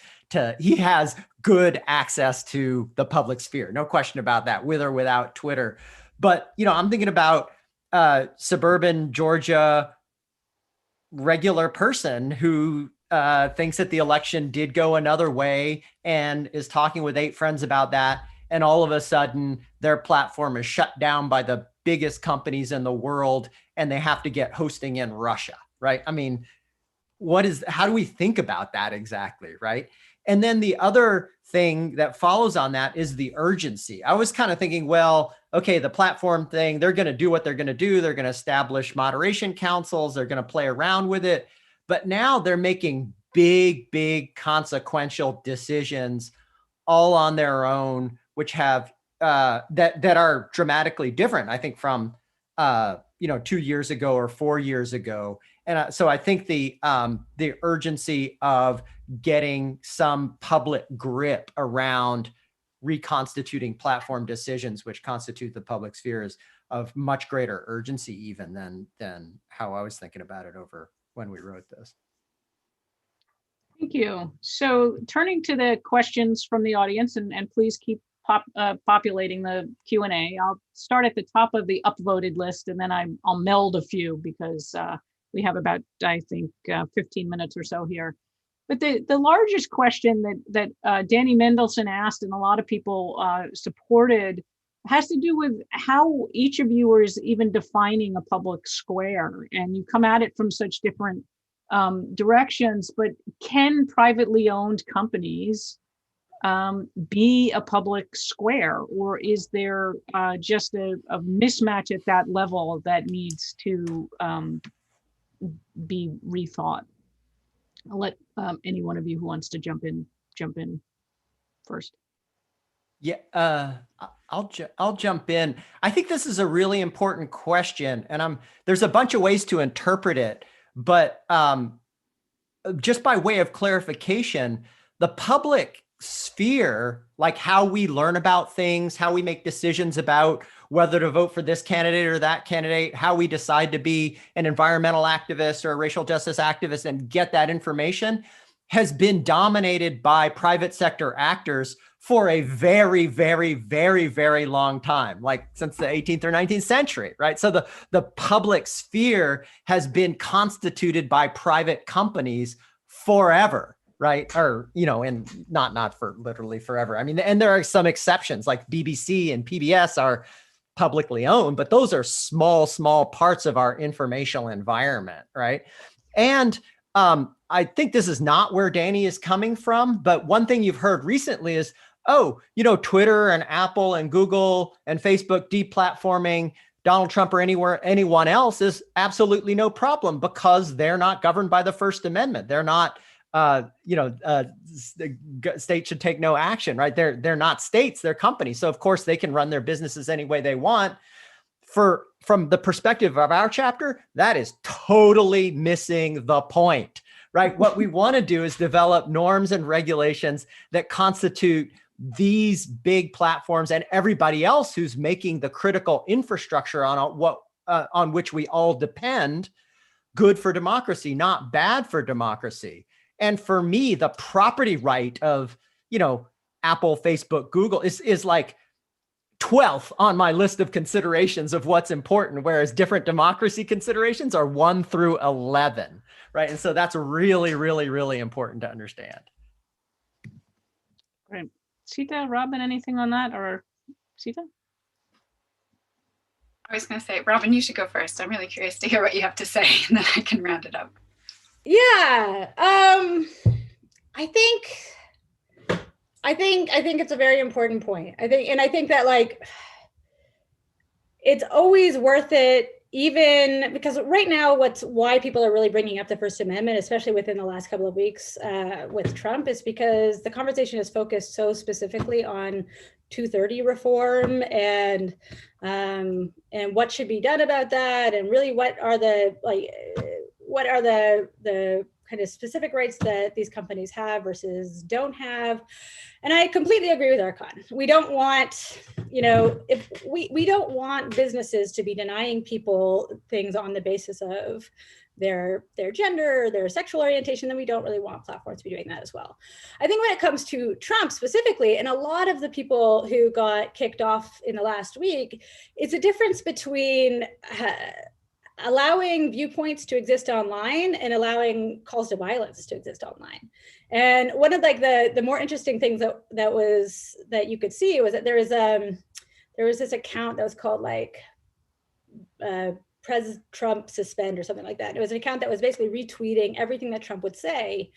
he has good access to the public sphere. No question about that, with or without Twitter. But, I'm thinking about suburban Georgia regular person who thinks that the election did go another way and is talking with 8 friends about that. And all of a sudden their platform is shut down by the biggest companies in the world and they have to get hosting in Russia, right? I mean, how do we think about that exactly, right? And then the other thing that follows on that is the urgency. I was kind of thinking, well, okay, the platform thing, they're going to do what they're going to do. They're going to establish moderation councils. They're going to play around with it. But now they're making big consequential decisions all on their own, which have that are dramatically different, I think, from 2 years ago or 4 years ago. And so I think the urgency of getting some public grip around reconstituting platform decisions, which constitute the public sphere, is of much greater urgency even than how I was thinking about it over when we wrote this. Thank you. So turning to the questions from the audience, and please keep populating the Q&A. I'll start at the top of the upvoted list, and then I'll meld a few because we have about, I think, 15 minutes or so here. But the largest question that Danny Mendelsohn asked and a lot of people supported has to do with how each of you is even defining a public square. And you come at it from such different directions, but can privately owned companies be a public square, or is there just a mismatch at that level that needs to be rethought? I'll let any one of you who wants to jump in first. Yeah, I'll jump in. I think this is a really important question, and there's a bunch of ways to interpret it, but just by way of clarification, the public sphere, like how we learn about things, how we make decisions about whether to vote for this candidate or that candidate, how we decide to be an environmental activist or a racial justice activist and get that information, has been dominated by private sector actors for a very, very, very, very long time, like since the 18th or 19th century, right? So the public sphere has been constituted by private companies forever, right? Or, and not for literally forever. I mean, and there are some exceptions, like BBC and PBS are publicly owned, but those are small parts of our informational environment, right? And I think this is not where Danny is coming from, but one thing you've heard recently is, Twitter and Apple and Google and Facebook deplatforming Donald Trump or anyone else is absolutely no problem because they're not governed by the First Amendment. They're not, the state should take no action, right? They're not states, they're companies. So of course they can run their businesses any way they want. From the perspective of our chapter, that is totally missing the point, right? What we want to do is develop norms and regulations that constitute these big platforms and everybody else who's making the critical infrastructure on which we all depend, good for democracy, not bad for democracy. And for me, the property right of, Apple, Facebook, Google is like 12th on my list of considerations of what's important, whereas different democracy considerations are 1 through 11, right? And so that's really, really, really important to understand. Right. Seeta, Robyn, anything on that, or Seeta? I was going to say, Robyn, you should go first. I'm really curious to hear what you have to say, and then I can round it up. Yeah, I think it's a very important point. I think that it's always worth it, even because right now why people are really bringing up the First Amendment, especially within the last couple of weeks with Trump, is because the conversation is focused so specifically on 230 reform and what should be done about that, and really what are the kind of specific rights that these companies have versus don't have. And I completely agree with Archon. We don't want, if we don't want businesses to be denying people things on the basis of their gender, their sexual orientation, then we don't really want platforms to be doing that as well. I think when it comes to Trump specifically, and a lot of the people who got kicked off in the last week, it's a difference between allowing viewpoints to exist online and allowing calls to violence to exist online. And one of like the more interesting things that you could see was that there was this account that was called like Pres Trump suspend or something like that. It was an account that was basically retweeting everything that Trump would say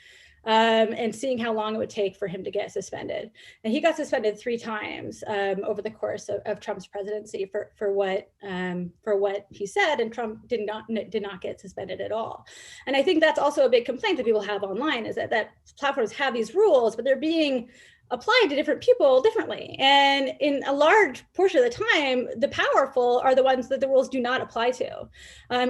and seeing how long it would take for him to get suspended. And he got suspended 3 times over the course of Trump's presidency for what he said, and Trump did not get suspended at all. And I think that's also a big complaint that people have online, is that platforms have these rules, but they're being applied to different people differently. And in a large portion of the time, the powerful are the ones that the rules do not apply to,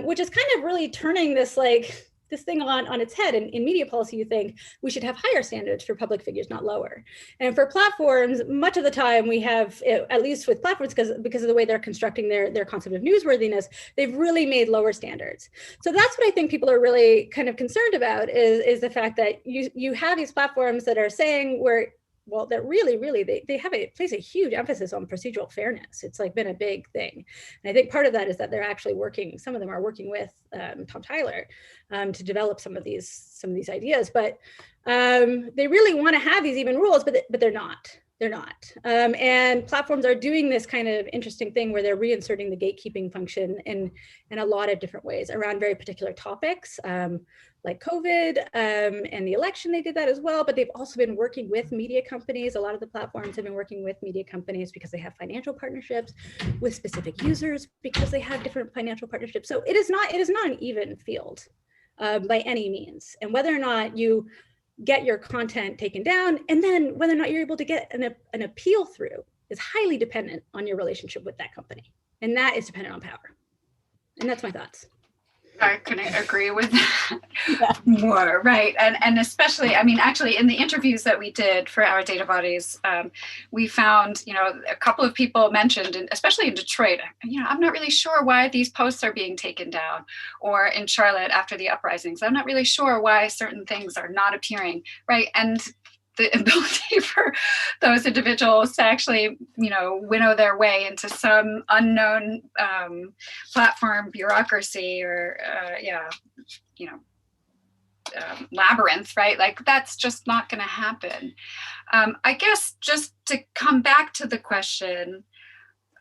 which is kind of really turning this thing on its head. In media policy, you think we should have higher standards for public figures, not lower. And for platforms, much of the time we have, at least with platforms, because of the way they're constructing their concept of newsworthiness, they've really made lower standards. So that's what I think people are really kind of concerned about, is the fact that you have these platforms that are saying that really they place a huge emphasis on procedural fairness. It's like been a big thing. And I think part of that is that they're actually some of them are working with Tom Tyler to develop some of these ideas, but they really want to have these even rules, but they're not. They're not. And platforms are doing this kind of interesting thing where they're reinserting the gatekeeping function in a lot of different ways around very particular topics, like COVID and the election. They did that as well, but they've also been working with media companies. A lot of the platforms have been working with media companies because they have financial partnerships with specific users, because they have different financial partnerships. So it is not an even field by any means. And whether or not you get your content taken down, and then whether or not you're able to get an appeal through, is highly dependent on your relationship with that company. And that is dependent on power. And that's my thoughts. I couldn't agree with that more, right? And especially, I mean, actually in the interviews that we did for our data bodies, we found, a couple of people mentioned, and especially in Detroit, I'm not really sure why these posts are being taken down, or in Charlotte after the uprisings, I'm not really sure why certain things are not appearing, right? And the ability for those individuals to actually, winnow their way into some unknown platform bureaucracy or, labyrinth, right? Like, that's just not going to happen. I guess just to come back to the question,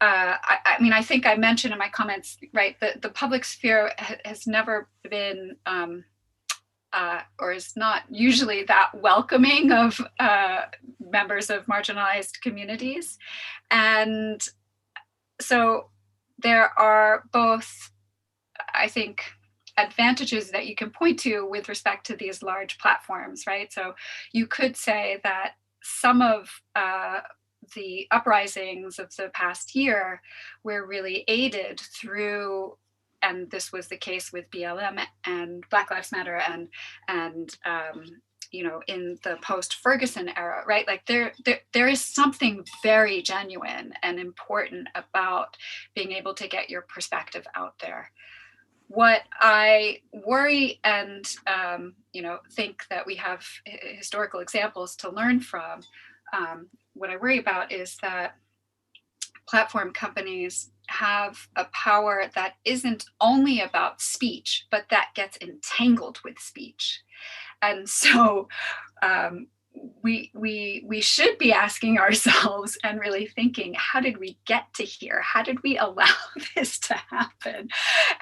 I think I mentioned in my comments, right, that the public sphere has never been or is not usually that welcoming of members of marginalized communities. And so there are both, I think, advantages that you can point to with respect to these large platforms, right? So you could say that some of the uprisings of the past year were really aided through, and this was the case with BLM and Black Lives Matter and in the post-Ferguson era, right? Like there is something very genuine and important about being able to get your perspective out there. What I worry and think that we have historical examples to learn from, what I worry about is that platform companies have a power that isn't only about speech, but that gets entangled with speech. And so we should be asking ourselves and really thinking, how did we get to here? How did we allow this to happen?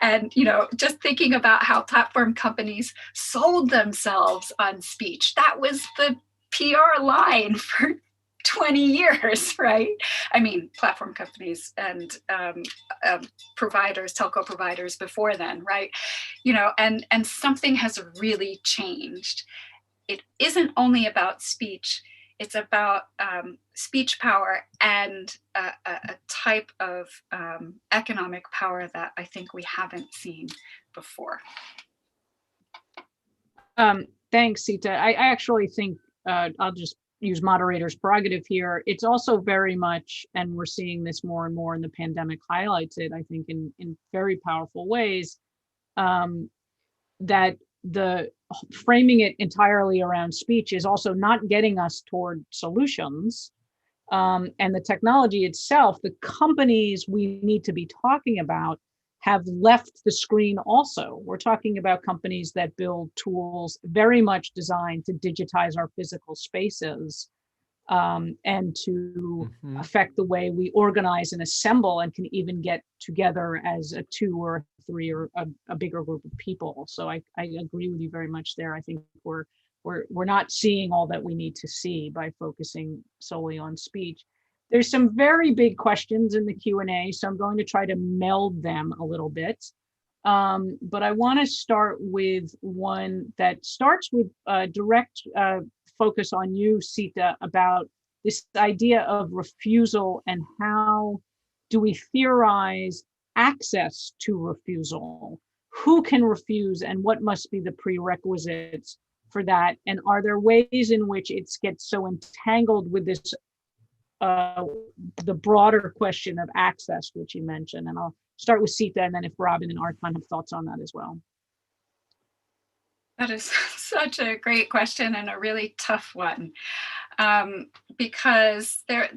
And, just thinking about how platform companies sold themselves on speech. That was the PR line for 20 years, right? I mean, platform companies and providers, telco providers before then, right? And something has really changed. It isn't only about speech, it's about speech power and a type of economic power that I think we haven't seen before. Thanks, Seeta. I actually think I'll just use moderator's prerogative here. It's also very much, and we're seeing this more and more, and the pandemic highlights it, I think, in very powerful ways. that the framing it entirely around speech is also not getting us toward solutions. And the technology itself, the companies we need to be talking about have left the screen also. We're talking about companies that build tools very much designed to digitize our physical spaces, and to affect the way we organize and assemble and can even get together as a 2 or 3 or a bigger group of people. So I agree with you very much there. I think we're not seeing all that we need to see by focusing solely on speech. There's some very big questions in the Q&A, so I'm going to try to meld them a little bit. But I want to start with one that starts with direct focus on you, Seeta, about this idea of refusal and how do we theorize access to refusal? Who can refuse and what must be the prerequisites for that? And are there ways in which it gets so entangled with this the broader question of access, which you mentioned? And I'll start with Seeta, and then if Robyn and Arkan have thoughts on that as well. That is such a great question and a really tough one, because there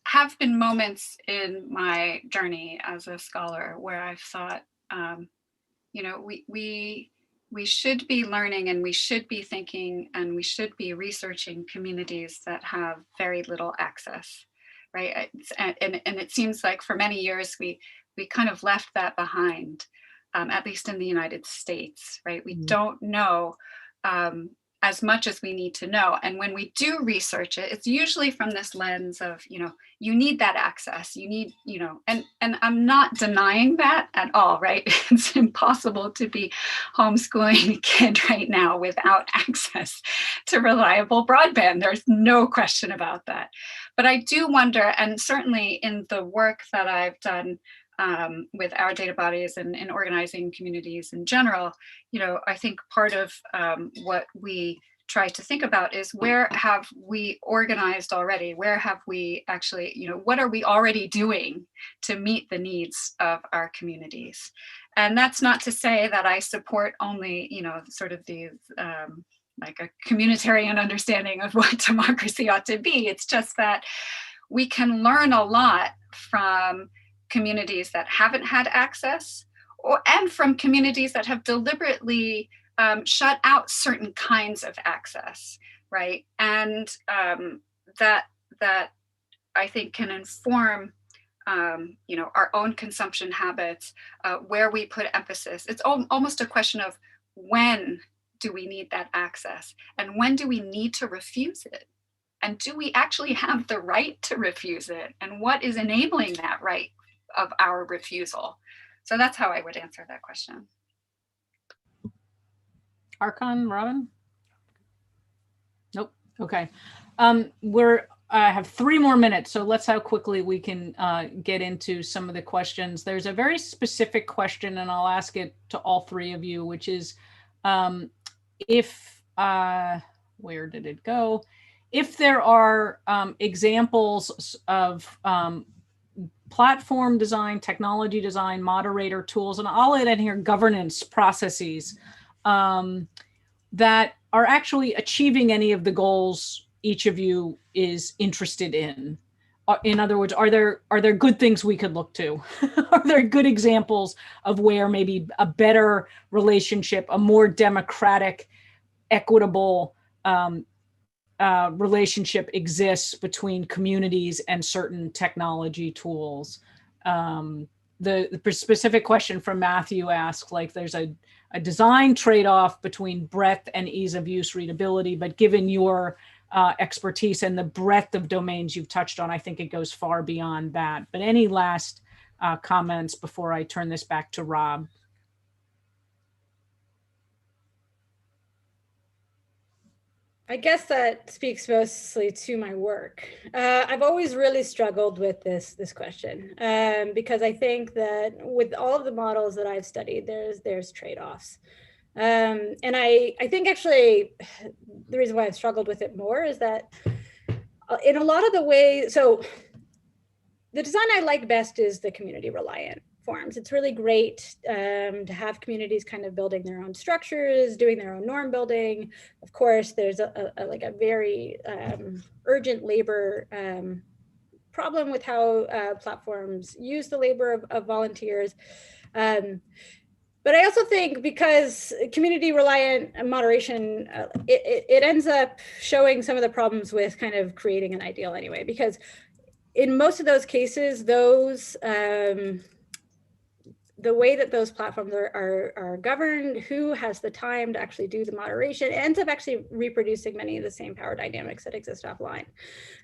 have been moments in my journey as a scholar where I've thought, we should be learning and we should be thinking and we should be researching communities that have very little access, right? And it seems like for many years we kind of left that behind, at least in the United States, right? We don't know as much as we need to know. And when we do research it, it's usually from this lens of, you need that access, you need, and I'm not denying that at all, right? It's impossible to be homeschooling a kid right now without access to reliable broadband. There's no question about that. But I do wonder, and certainly in the work that I've done with our data bodies and in organizing communities in general, I think part of what we try to think about is where have we organized already? Where have we actually, what are we already doing to meet the needs of our communities? And that's not to say that I support only, sort of these like a communitarian understanding of what democracy ought to be. It's just that we can learn a lot from communities that haven't had access, and from communities that have deliberately shut out certain kinds of access, right? And that I think can inform our own consumption habits, where we put emphasis. It's almost a question of when do we need that access and when do we need to refuse it? And do we actually have the right to refuse it? And what is enabling that right of our refusal? So that's how I would answer that question. Arkan, Robyn? Nope. Okay. I have 3 more minutes, so let's see how quickly we can get into some of the questions. There's a very specific question, and I'll ask it to all 3 of you, which is where did it go? If there are examples of platform design, technology design, moderator tools, and I'll add in here governance processes that are actually achieving any of the goals each of you is interested in. In other words, are there good things we could look to? Are there good examples of where maybe a better relationship, a more democratic, equitable relationship exists between communities and certain technology tools? The specific question from Matthew asked, like, there's a design trade-off between breadth and ease of use readability, but given your expertise and the breadth of domains you've touched on, I think it goes far beyond that. But any last comments before I turn this back to Rob? I guess that speaks mostly to my work. I've always really struggled with this question because I think that with all of the models that I've studied, there's trade-offs. And I think actually the reason why I've struggled with it more is that in a lot of the ways, so the design I like best is the community reliant platforms. It's really great to have communities kind of building their own structures, doing their own norm building. Of course, there's a very urgent labor problem with how platforms use the labor of volunteers. But I also think because community reliant moderation, it ends up showing some of the problems with kind of creating an ideal anyway, because in most of those cases, those the way that those platforms are governed, who has the time to actually do the moderation, it ends up actually reproducing many of the same power dynamics that exist offline.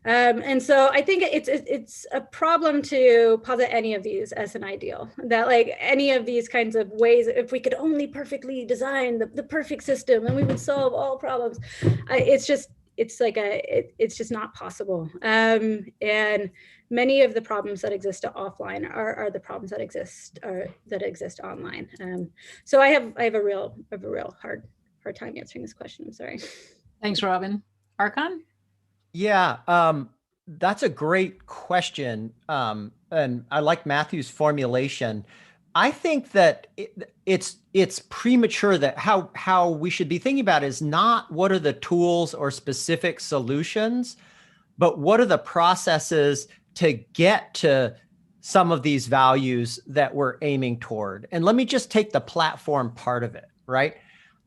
And so I think it's a problem to posit any of these as an ideal, that like any of these kinds of ways, if we could only perfectly design the perfect system and we would solve all problems, it's just not possible. And many of the problems that exist offline are the problems that exist online. So I have a real hard time answering this question. I'm sorry. Thanks, Robyn. Archon? Yeah, that's a great question. And I like Matthew's formulation. I think that it's premature that how we should be thinking about it is not what are the tools or specific solutions, but what are the processes to get to some of these values that we're aiming toward. And let me just take the platform part of it, right?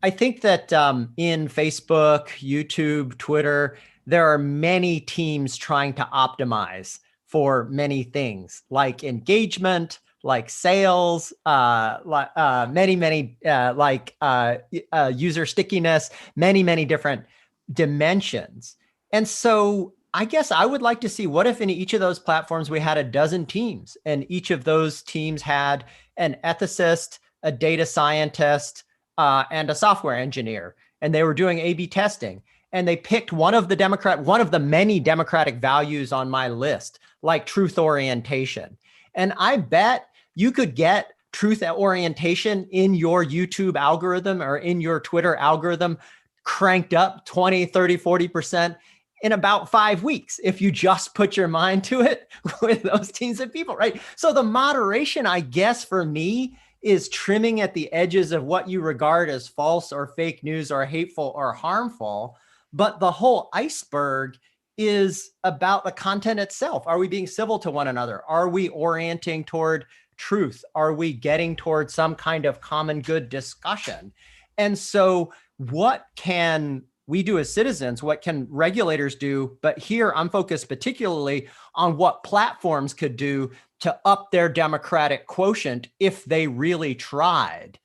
I think that in Facebook, YouTube, Twitter, there are many teams trying to optimize for many things like engagement, like sales, many user stickiness, many different dimensions. And so I guess I would like to see what if in each of those platforms we had a dozen teams and each of those teams had an ethicist, a data scientist, and a software engineer, and they were doing A/B testing. And they picked one of the many democratic values on my list, like truth orientation. And I bet you could get truth orientation in your YouTube algorithm or in your Twitter algorithm cranked up 20, 30, 40% in about 5 weeks if you just put your mind to it with those teams of people, right? So the moderation, I guess, for me is trimming at the edges of what you regard as false or fake news or hateful or harmful. But the whole iceberg is about the content itself. Are we being civil to one another? Are we orienting toward truth? Are we getting toward some kind of common good discussion? And so what can we do as citizens? What can regulators do? But here I'm focused particularly on what platforms could do to up their democratic quotient if they really tried.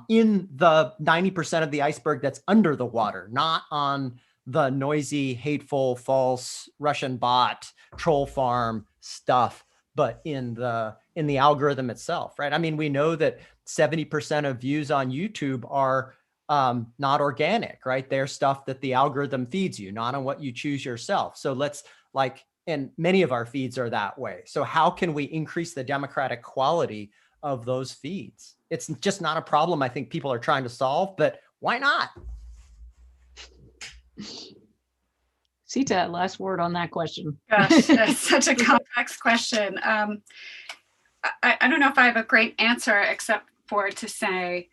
In the 90% of the iceberg that's under the water, not on the noisy, hateful, false Russian bot, troll farm stuff, but in the algorithm itself, right? I mean, we know that 70% of views on YouTube are not organic, right? They're stuff that the algorithm feeds you, not on what you choose yourself. So and many of our feeds are that way. So how can we increase the democratic quality of those feeds? It's just not a problem I think people are trying to solve, but why not? Seeta, last word on that question. Gosh, that's such a complex question. I don't know if I have a great answer except for to say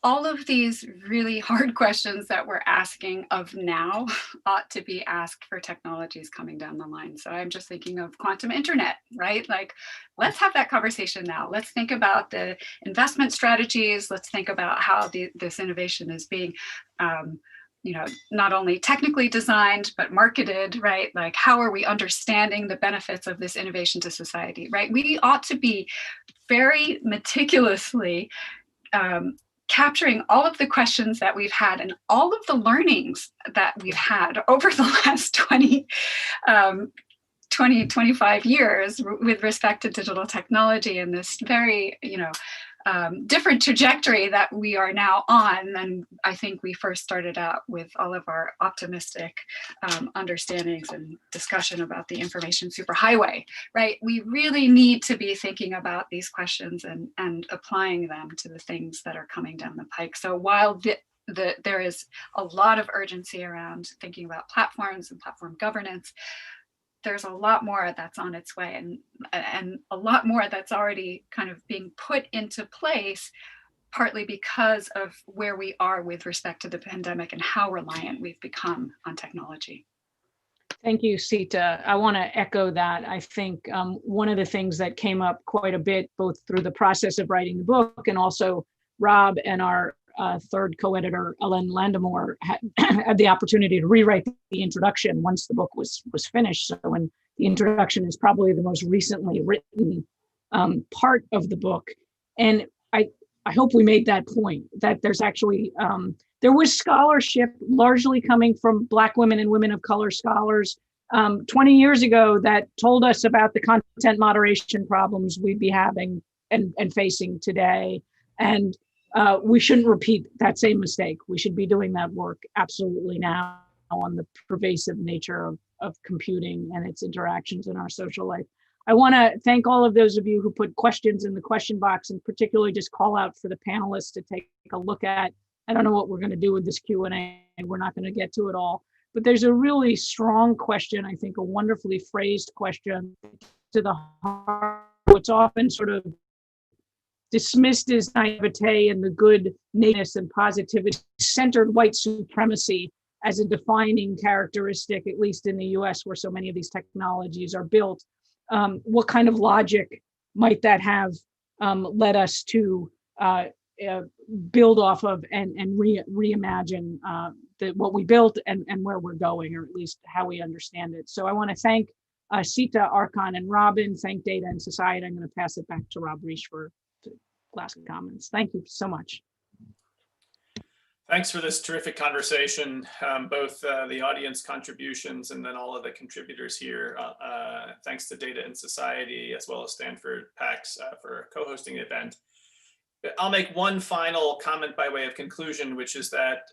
all of these really hard questions that we're asking of now ought to be asked for technologies coming down the line. So I'm just thinking of quantum internet, right? Like, let's have that conversation now. Let's think about the investment strategies. Let's think about how this innovation is being not only technically designed, but marketed, right? Like, how are we understanding the benefits of this innovation to society, right? We ought to be very meticulously capturing all of the questions that we've had and all of the learnings that we've had over the last 25 years with respect to digital technology and this very, different trajectory that we are now on than I think we first started out with all of our optimistic understandings and discussion about the information superhighway, right? We really need to be thinking about these questions and applying them to the things that are coming down the pike. So while there is a lot of urgency around thinking about platforms and platform governance, there's a lot more that's on its way, and a lot more that's already kind of being put into place, partly because of where we are with respect to the pandemic and how reliant we've become on technology. Thank you, Seeta. I want to echo that. I think one of the things that came up quite a bit, both through the process of writing the book and also Rob and our third co-editor, Ellen Landemore, had the opportunity to rewrite the introduction once the book was finished. So when the introduction is probably the most recently written part of the book. And I hope we made that point, that there's actually, there was scholarship largely coming from Black women and women of color scholars 20 years ago that told us about the content moderation problems we'd be having and facing today. And we shouldn't repeat that same mistake. We should be doing that work absolutely now on the pervasive nature of computing and its interactions in our social life. I want to thank all of those of you who put questions in the question box, and particularly just call out for the panelists to take a look at. I don't know what we're going to do with this Q&A. We're not going to get to it all, but there's a really strong question, I think a wonderfully phrased question to the heart. What's often sort of dismissed as naivete and the good nakedness and positivity, centered white supremacy as a defining characteristic, at least in the US where so many of these technologies are built. What kind of logic might that have led us to build off of and reimagine what we built and where we're going, or at least how we understand it. So I want to thank Seeta, Archon, and Robyn, thank Data and Society. I'm going to pass it back to Rob Reich for last comments. Thank you so much. Thanks for this terrific conversation, both the audience contributions and then all of the contributors here. Thanks to Data and Society, as well as Stanford PAX for co-hosting the event. I'll make one final comment by way of conclusion, which is that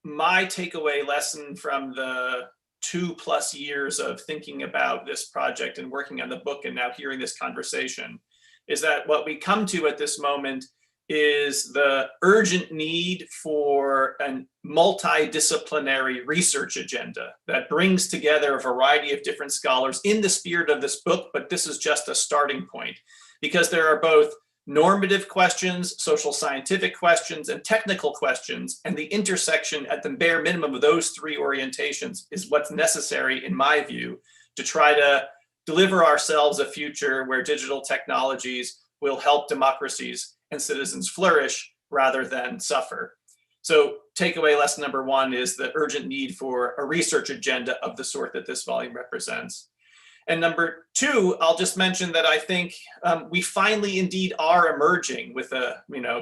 my takeaway lesson from the 2+ years of thinking about this project and working on the book and now hearing this conversation is that what we come to at this moment is the urgent need for a multidisciplinary research agenda that brings together a variety of different scholars in the spirit of this book, but this is just a starting point, because there are both normative questions, social scientific questions, and technical questions, and the intersection at the bare minimum of those three orientations is what's necessary, in my view, to try to deliver ourselves a future where digital technologies will help democracies and citizens flourish rather than suffer. So takeaway lesson number one is the urgent need for a research agenda of the sort that this volume represents. And number two, I'll just mention that I think we finally indeed are emerging with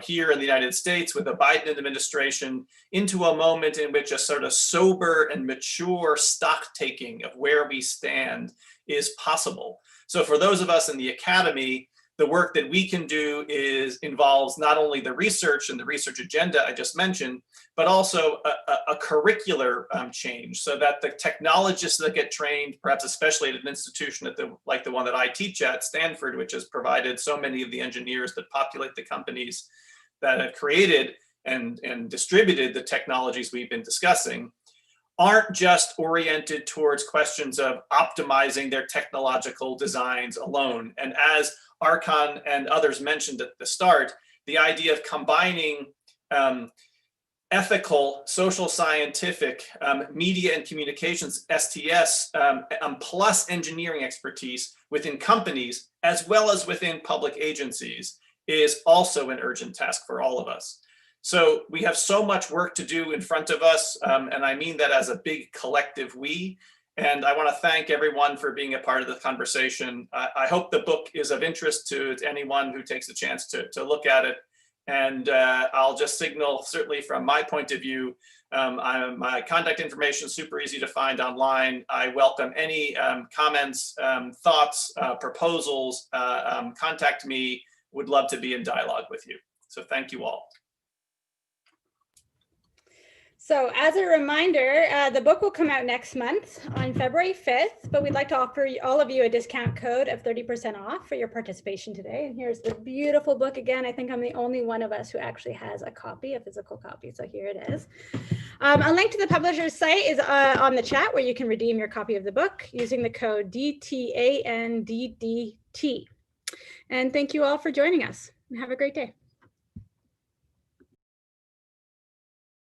here in the United States with the Biden administration into a moment in which a sort of sober and mature stock taking of where we stand is possible. So for those of us in the academy, the work that we can do involves not only the research and the research agenda I just mentioned, but also a curricular change so that the technologists that get trained, perhaps especially at an institution like the one that I teach at, Stanford, which has provided so many of the engineers that populate the companies that have created and distributed the technologies we've been discussing, aren't just oriented towards questions of optimizing their technological designs alone. And as Archon and others mentioned at the start, the idea of combining ethical, social scientific, media and communications, STS, plus engineering expertise within companies, as well as within public agencies, is also an urgent task for all of us. So we have so much work to do in front of us, and I mean that as a big collective we. And I want to thank everyone for being a part of the conversation. I hope the book is of interest to anyone who takes a chance to look at it. And I'll just signal, certainly from my point of view, my contact information is super easy to find online. I welcome any comments, thoughts, proposals. Contact me. Would love to be in dialogue with you. So thank you all. So as a reminder, the book will come out next month on February 5th, but we'd like to offer all of you a discount code of 30% off for your participation today. And here's the beautiful book again. I think I'm the only one of us who actually has a copy, a physical copy. So here it is. A link to the publisher's site is on the chat where you can redeem your copy of the book using the code DTANDDT. And thank you all for joining us. Have a great day.